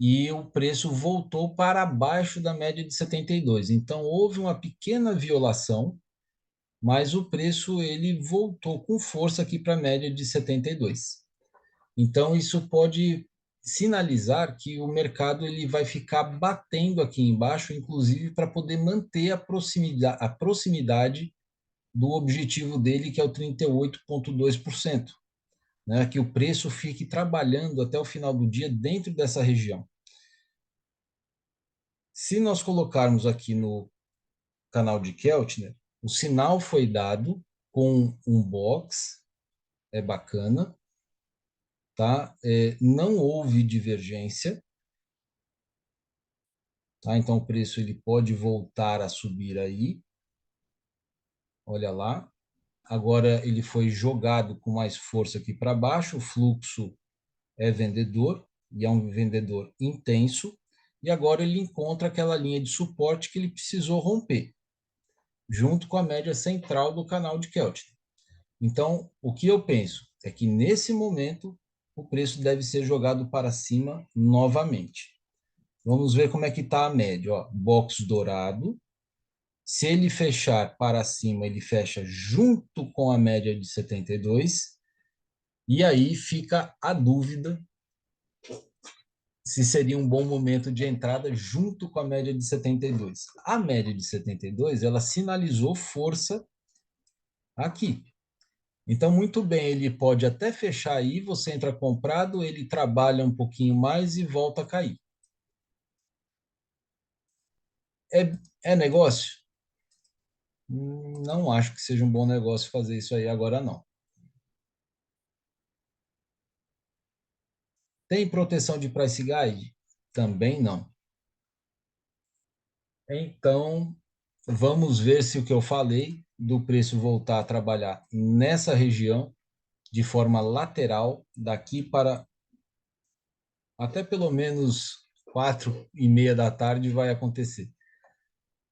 e o preço voltou para baixo da média de 72. Então houve uma pequena violação, mas o preço ele voltou com força aqui para a média de 72. Então isso pode sinalizar que o mercado ele vai ficar batendo aqui embaixo, inclusive para poder manter a proximidade do objetivo dele, que é o 38,2%, né? Que o preço fique trabalhando até o final do dia dentro dessa região. Se nós colocarmos aqui no canal de Keltner, o sinal foi dado com um box, é bacana, tá? Não houve divergência, tá? Então o preço ele pode voltar a subir aí, olha lá. Agora ele foi jogado com mais força aqui para baixo, o fluxo é vendedor, e é um vendedor intenso, e agora ele encontra aquela linha de suporte que ele precisou romper, junto com a média central do canal de Keltner. Então, o que eu penso é que nesse momento o preço deve ser jogado para cima novamente. Vamos ver como é que está a média. Ó, box dourado. Se ele fechar para cima, ele fecha junto com a média de 72. E aí fica a dúvida se seria um bom momento de entrada junto com a média de 72. A média de 72, ela sinalizou força aqui. Então, muito bem, ele pode até fechar aí, você entra comprado, ele trabalha um pouquinho mais e volta a cair. É negócio? Não acho que seja um bom negócio fazer isso aí agora, não. Tem proteção de price guide? Também não. Então, vamos ver se o que eu falei do preço voltar a trabalhar nessa região de forma lateral daqui para até pelo menos 4:30 da tarde vai acontecer,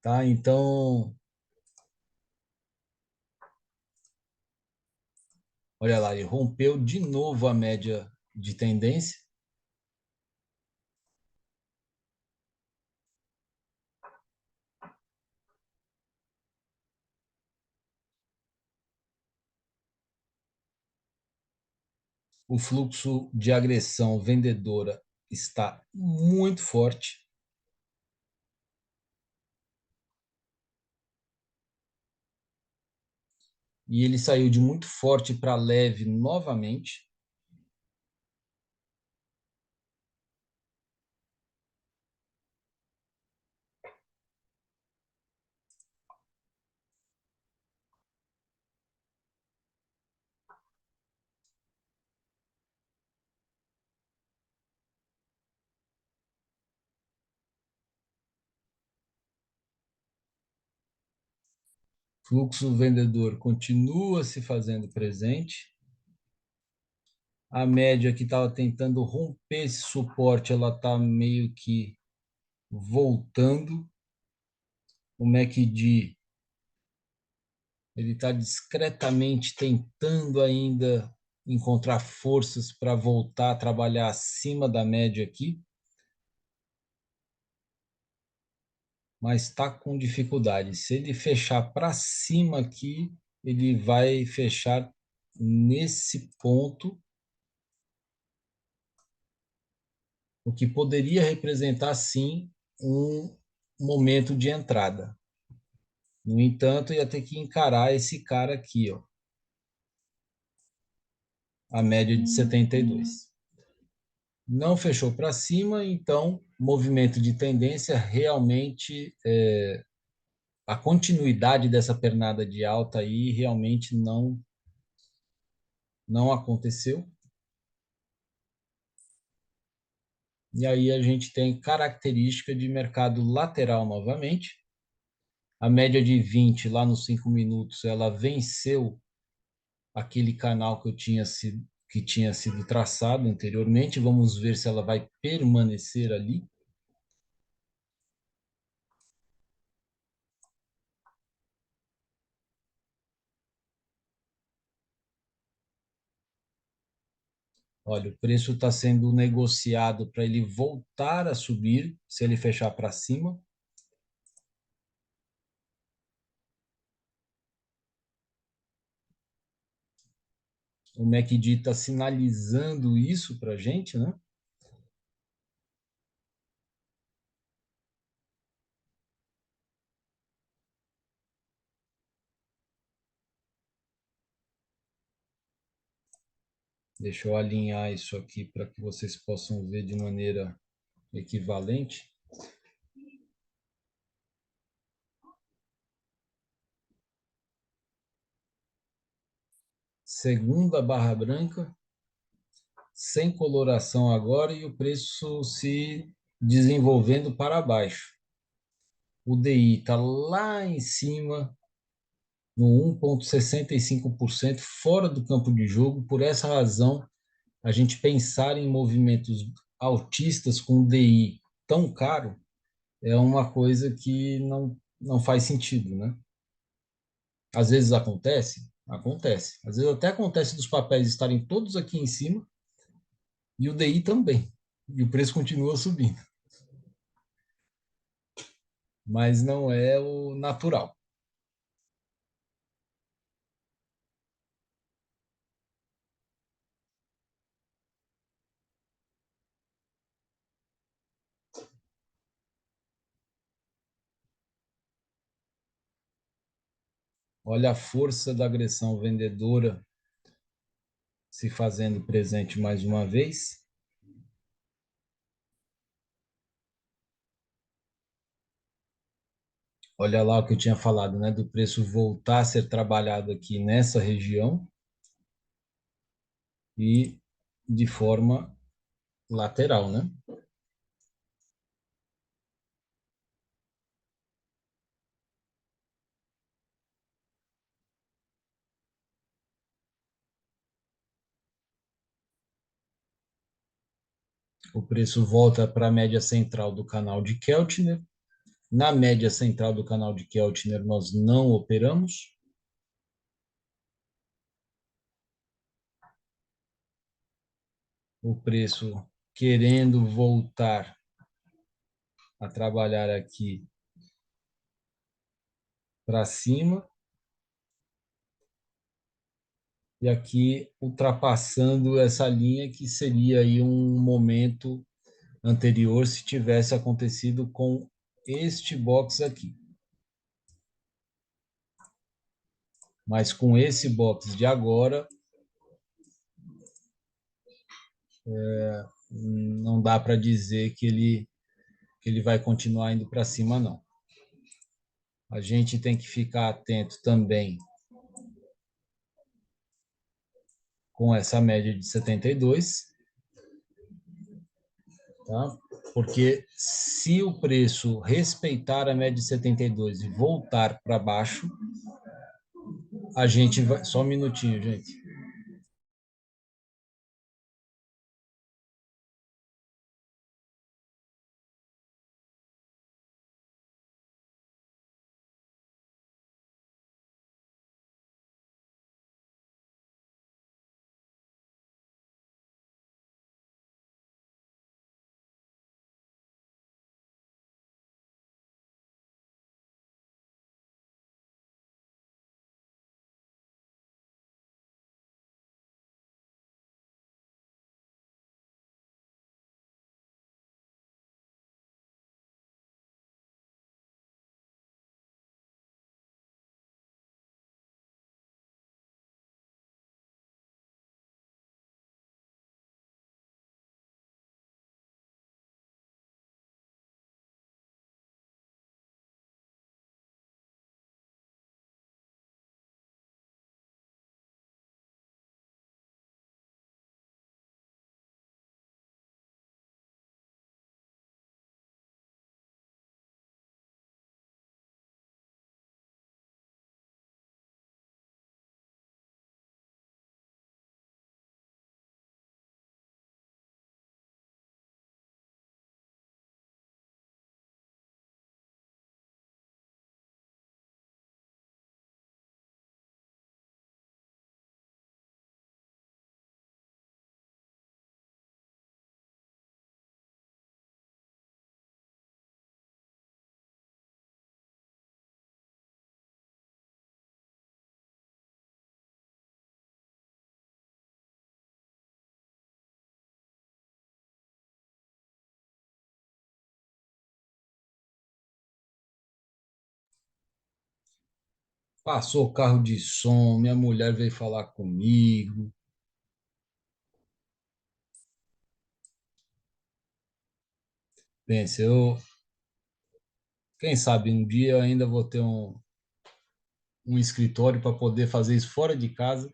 tá? Então, olha lá, ele rompeu de novo a média de tendência. O fluxo de agressão vendedora está muito forte e ele saiu de muito forte para leve novamente. Fluxo vendedor continua se fazendo presente. A média que estava tentando romper esse suporte, ela está meio que voltando. O MACD ele está discretamente tentando ainda encontrar forças para voltar a trabalhar acima da média aqui, mas está com dificuldade. Se ele fechar para cima aqui, ele vai fechar nesse ponto, o que poderia representar, sim, um momento de entrada. No entanto, ia ter que encarar esse cara aqui, ó, a média de 72. Não fechou para cima, então movimento de tendência realmente a continuidade dessa pernada de alta aí realmente não aconteceu. E aí a gente tem característica de mercado lateral novamente. A média de 20 lá nos 5 minutos, ela venceu aquele canal que tinha sido traçado anteriormente. Vamos ver se ela vai permanecer ali. Olha, o preço está sendo negociado para ele voltar a subir, se ele fechar para cima. O MACD está sinalizando isso para a gente, né? Deixa eu alinhar isso aqui para que vocês possam ver de maneira equivalente. Segunda barra branca, sem coloração agora e o preço se desenvolvendo para baixo. O DI está lá em cima, no 1,65%, fora do campo de jogo. Por essa razão, a gente pensar em movimentos altistas com DI tão caro é uma coisa que não faz sentido, né? Às vezes acontece, acontece. Às vezes até acontece dos papéis estarem todos aqui em cima e o DI também. E o preço continua subindo. Mas não é o natural. Olha a força da agressão vendedora se fazendo presente mais uma vez. Olha lá o que eu tinha falado, né, do preço voltar a ser trabalhado aqui nessa região e de forma lateral, né? O preço volta para a média central do canal de Keltner. Na média central do canal de Keltner, nós não operamos. O preço querendo voltar a trabalhar aqui para cima e aqui ultrapassando essa linha que seria aí um momento anterior se tivesse acontecido com este box aqui. Mas com esse box de agora, não dá para dizer que ele vai continuar indo para cima, não. A gente tem que ficar atento também com essa média de 72, tá? Porque se o preço respeitar a média de 72 e voltar para baixo, a gente vai. Só um minutinho, gente. Passou o carro de som, minha mulher veio falar comigo. Pense, quem sabe um dia eu ainda vou ter um escritório para poder fazer isso fora de casa,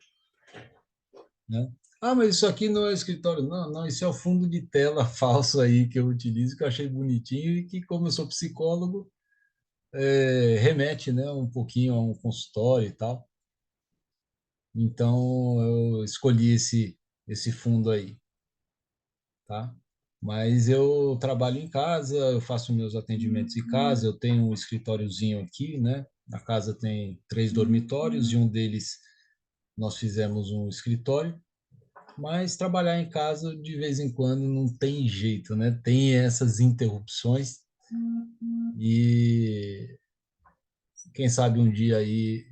né? Ah, mas isso aqui não é escritório. Não, não, isso é o fundo de tela falso aí que eu utilizo, que eu achei bonitinho e que, como eu sou psicólogo, remete, né, um pouquinho a um consultório e tal. Então, eu escolhi esse fundo aí, tá? Mas eu trabalho em casa, eu faço meus atendimentos em casa, eu tenho um escritóriozinho aqui, né? A casa tem 3 dormitórios e um deles nós fizemos um escritório, mas trabalhar em casa de vez em quando não tem jeito, né? Tem essas interrupções e quem sabe um dia aí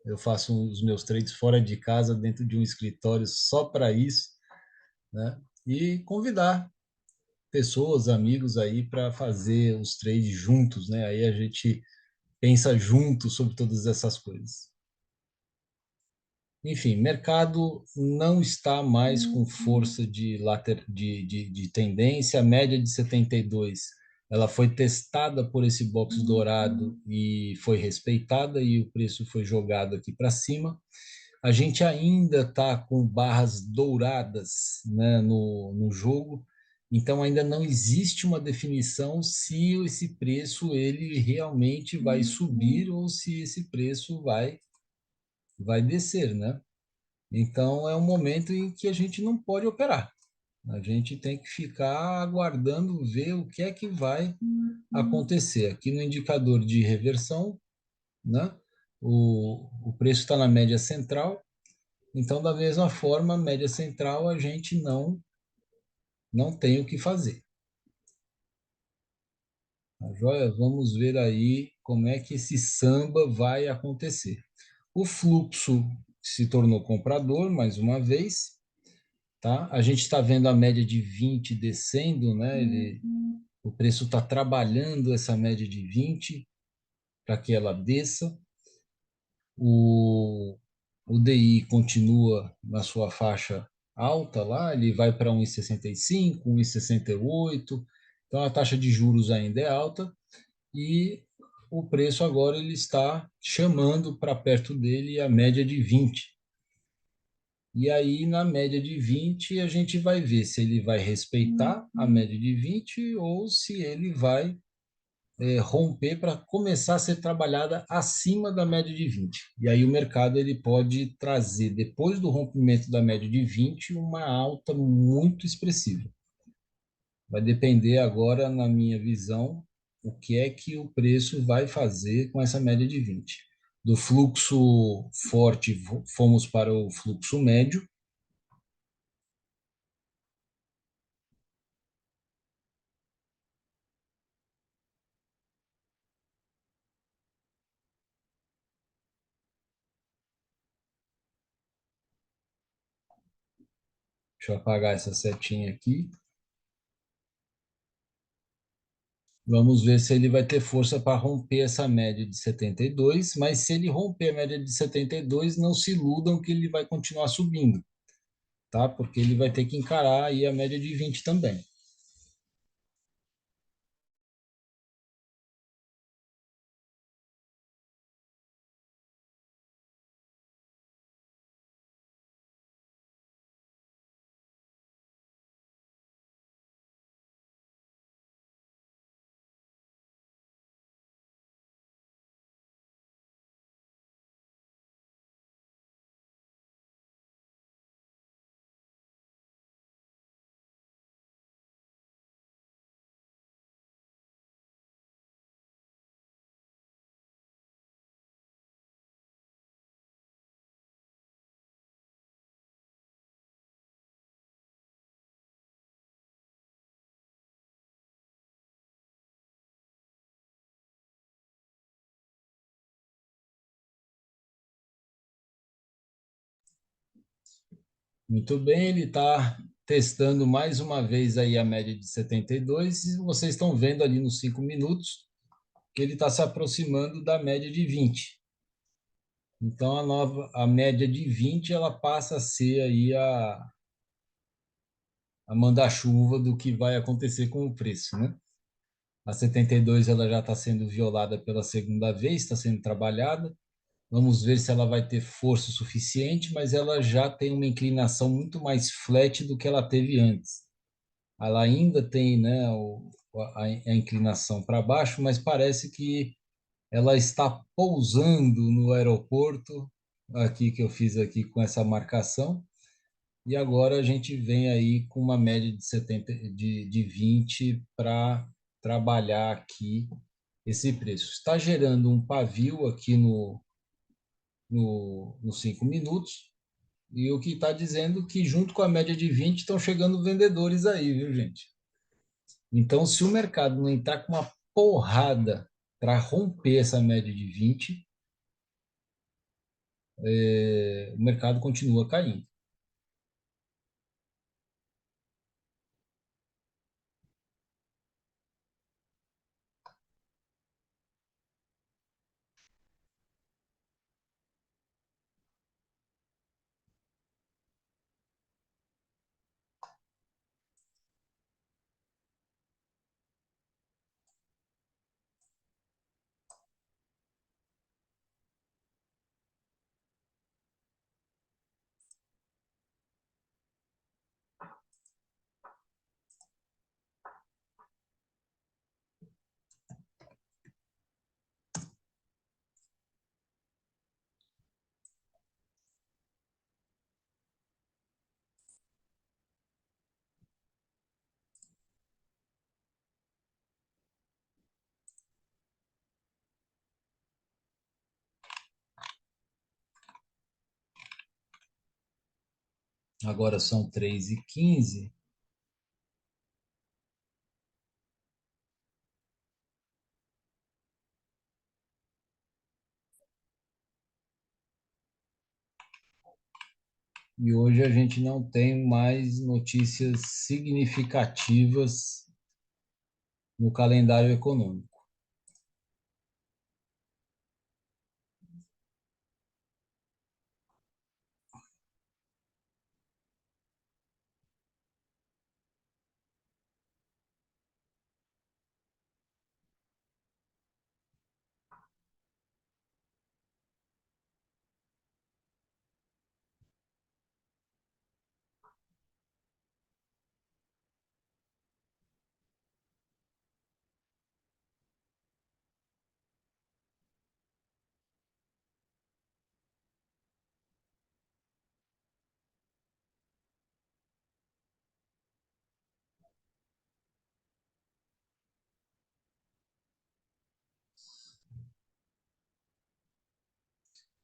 eu faço os meus trades fora de casa, dentro de um escritório só para isso, né? E convidar pessoas, amigos aí para fazer os trades juntos, né? Aí a gente pensa junto sobre todas essas coisas. Enfim, mercado não está mais com força de tendência. A média de 72, ela foi testada por esse box dourado e foi respeitada e o preço foi jogado aqui para cima. A gente ainda está com barras douradas, né, no jogo, então ainda não existe uma definição se esse preço ele realmente vai subir ou se esse preço vai descer, né? Então é um momento em que a gente não pode operar. A gente tem que ficar aguardando ver o que é que vai acontecer. Aqui no indicador de reversão, né? O preço está na média central. Então, da mesma forma, a média central a gente não tem o que fazer. Tá joia? Vamos ver aí como é que esse samba vai acontecer. O fluxo se tornou comprador, mais uma vez, tá? A gente está vendo a média de 20 descendo, né? O preço está trabalhando essa média de 20 para que ela desça. O, o DI continua na sua faixa alta lá, ele vai para 1,65, 1,68. Então a taxa de juros ainda é alta e o preço agora ele está chamando para perto dele a média de 20. E aí, na média de 20 a gente vai ver se ele vai respeitar a média de 20 ou se ele vai romper para começar a ser trabalhada acima da média de 20. E aí o mercado ele pode trazer, depois do rompimento da média de 20 uma alta muito expressiva. Vai depender agora, na minha visão, o que é que o preço vai fazer com essa média de 20. Do fluxo forte, fomos para o fluxo médio. Deixa eu apagar essa setinha aqui. Vamos ver se ele vai ter força para romper essa média de 72, mas se ele romper a média de 72, não se iludam que ele vai continuar subindo, tá? Porque ele vai ter que encarar aí a média de 20 também. Muito bem, ele está testando mais uma vez aí a média de 72 e vocês estão vendo ali nos 5 minutos que ele está se aproximando da média de 20. Então a média de 20 ela passa a ser aí a manda-chuva do que vai acontecer com o preço, né? A 72 ela já está sendo violada pela segunda vez, está sendo trabalhada. Vamos ver se ela vai ter força suficiente, mas ela já tem uma inclinação muito mais flat do que ela teve antes. Ela ainda tem, né, a inclinação para baixo, mas parece que ela está pousando no aeroporto, aqui que eu fiz aqui com essa marcação, e agora a gente vem aí com uma média de 70, de 20 para trabalhar aqui esse preço. Está gerando um pavio aqui nos 5 minutos, e o que está dizendo que junto com a média de 20 estão chegando vendedores aí, viu, gente? Então, se o mercado não entrar com uma porrada para romper essa média de 20, o mercado continua caindo. Agora são 3h15. e hoje a gente não tem mais notícias significativas no calendário econômico.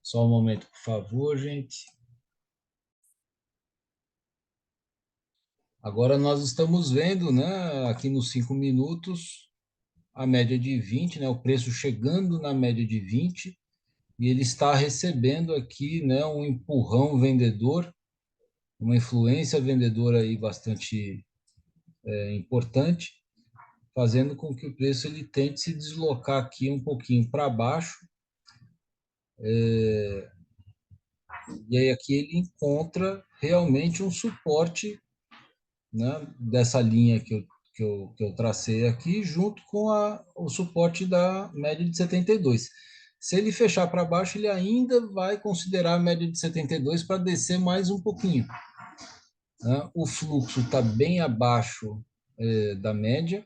Só um momento, por favor, gente. Agora nós estamos vendo, né, aqui nos 5 minutos, a média de 20, né, o preço chegando na média de 20, e ele está recebendo aqui, né, um empurrão vendedor, uma influência vendedora aí bastante importante, fazendo com que o preço ele tente se deslocar aqui um pouquinho para baixo, e aí aqui ele encontra realmente um suporte, né, dessa linha que eu tracei aqui, junto com o suporte da média de 72. Se ele fechar para baixo, ele ainda vai considerar a média de 72 para descer mais um pouquinho, né? O fluxo está bem abaixo da média.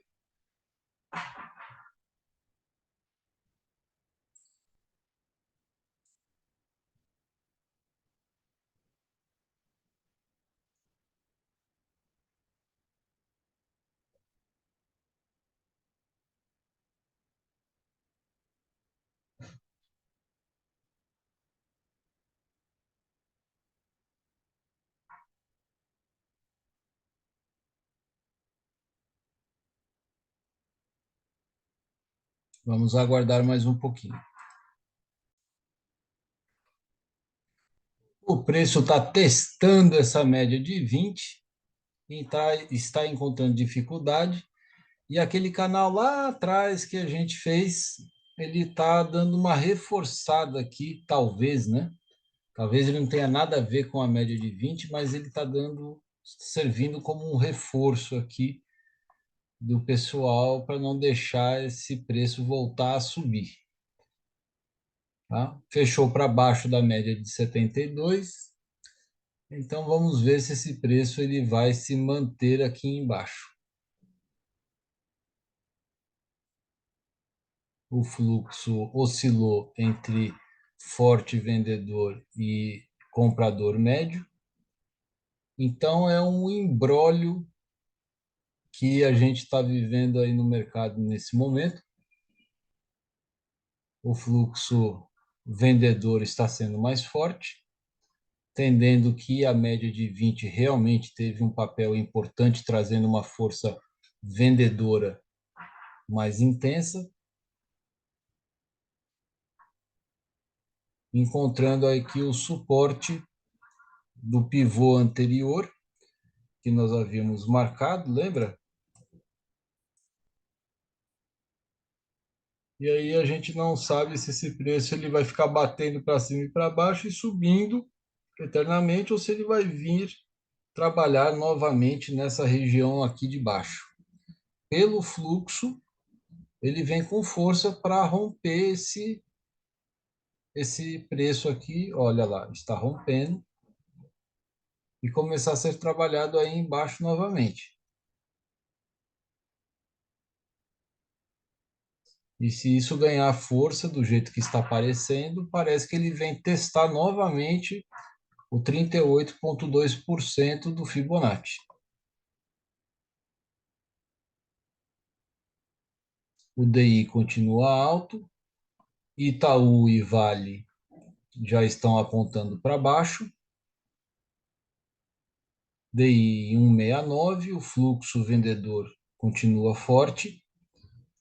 Vamos aguardar mais um pouquinho. O preço está testando essa média de 20 e está encontrando dificuldade. E aquele canal lá atrás que a gente fez, ele está dando uma reforçada aqui, talvez, né? Talvez ele não tenha nada a ver com a média de 20, mas ele está servindo como um reforço aqui do pessoal para não deixar esse preço voltar a subir. Tá? Fechou para baixo da média de 72. Então vamos ver se esse preço ele vai se manter aqui embaixo. O fluxo oscilou entre forte vendedor e comprador médio. Então é um imbróglio que a gente está vivendo aí no mercado nesse momento. O fluxo vendedor está sendo mais forte, entendendo que a média de 20 realmente teve um papel importante, trazendo uma força vendedora mais intensa, encontrando aqui o suporte do pivô anterior que nós havíamos marcado, lembra? E aí a gente não sabe se esse preço ele vai ficar batendo para cima e para baixo e subindo eternamente ou se ele vai vir trabalhar novamente nessa região aqui de baixo. Pelo fluxo, ele vem com força para romper esse preço aqui, olha lá, está rompendo e começar a ser trabalhado aí embaixo novamente. E se isso ganhar força do jeito que está aparecendo, parece que ele vem testar novamente o 38,2% do Fibonacci. O DI continua alto, Itaú e Vale já estão apontando para baixo, DI 169, o fluxo vendedor continua forte.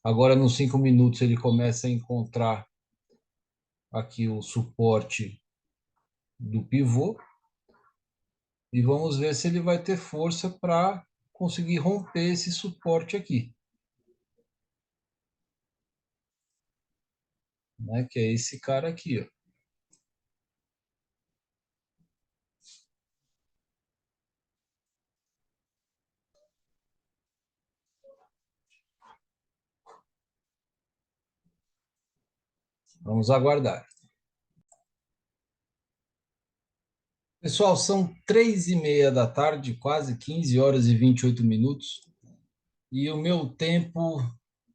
Agora, nos 5 minutos, ele começa a encontrar aqui o suporte do pivô. e vamos ver se ele vai ter força para conseguir romper esse suporte aqui, né? Que é esse cara aqui, ó. Vamos aguardar. Pessoal, são 3:30 da tarde, quase 15 horas e 28 minutos, e o meu tempo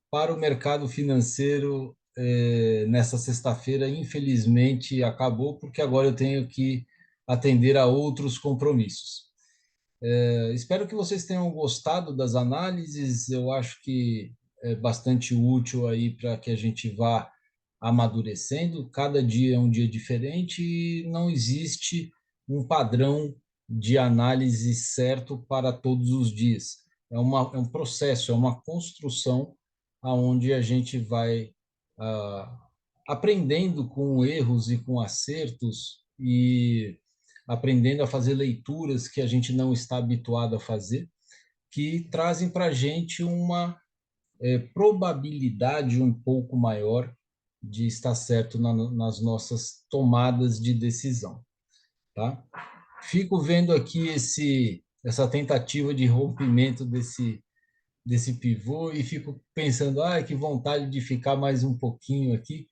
para o mercado financeiro nessa sexta-feira, infelizmente, acabou, porque agora eu tenho que atender a outros compromissos. Espero que vocês tenham gostado das análises. Eu acho que é bastante útil aí para que a gente vá amadurecendo. Cada dia é um dia diferente e não existe um padrão de análise certo para todos os dias. É um processo, é uma construção aonde a gente vai ah, aprendendo com erros e com acertos e aprendendo a fazer leituras que a gente não está habituado a fazer, que trazem para a gente uma probabilidade um pouco maior de estar certo nas nossas tomadas de decisão, tá? Fico vendo aqui essa tentativa de rompimento desse pivô e fico pensando, que vontade de ficar mais um pouquinho aqui,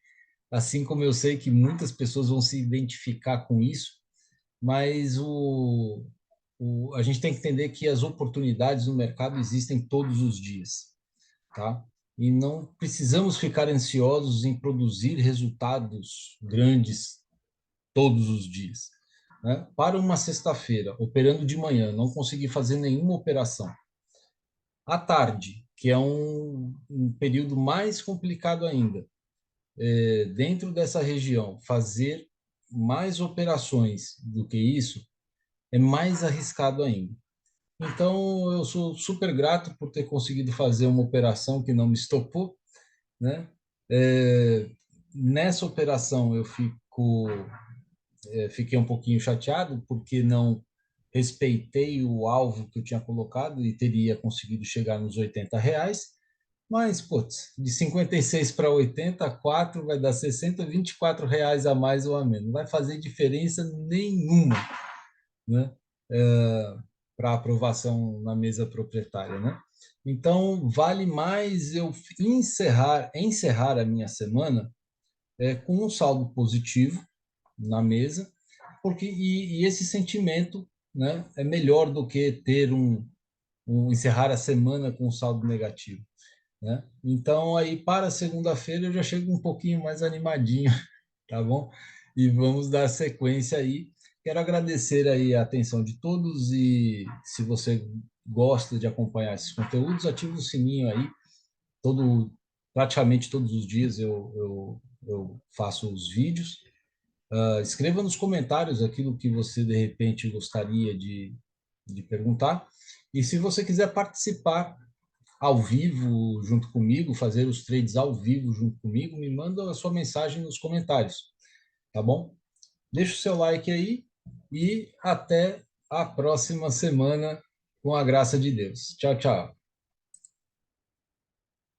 assim como eu sei que muitas pessoas vão se identificar com isso, mas a gente tem que entender que as oportunidades no mercado existem todos os dias, tá? E não precisamos ficar ansiosos em produzir resultados grandes todos os dias, né? Para uma sexta-feira, operando de manhã, não conseguir fazer nenhuma operação. À tarde, que é um período mais complicado ainda, dentro dessa região, fazer mais operações do que isso é mais arriscado ainda. Então, eu sou super grato por ter conseguido fazer uma operação que não me estopou, né? É, Nessa operação, fiquei um pouquinho chateado porque não respeitei o alvo que eu tinha colocado e teria conseguido chegar nos R$ 80. Mas, putz, de 56 para 80, 4 vai dar 60, R$ 24 a mais ou a menos. Não vai fazer diferença nenhuma, né? Para aprovação na mesa proprietária, né? Então, vale mais eu encerrar a minha semana com um saldo positivo na mesa, porque e esse sentimento, né, é melhor do que ter encerrar a semana com um saldo negativo, né? Então, aí para segunda-feira eu já chego um pouquinho mais animadinho, tá bom? E vamos dar sequência aí. Quero agradecer aí a atenção de todos e se você gosta de acompanhar esses conteúdos, ative o sininho aí. Praticamente todos os dias eu faço os vídeos. Escreva nos comentários aquilo que você de repente gostaria de perguntar. E se você quiser participar ao vivo junto comigo, fazer os trades ao vivo junto comigo, me manda a sua mensagem nos comentários, tá bom? Deixa o seu like aí e até a próxima semana, com a graça de Deus. Tchau, tchau.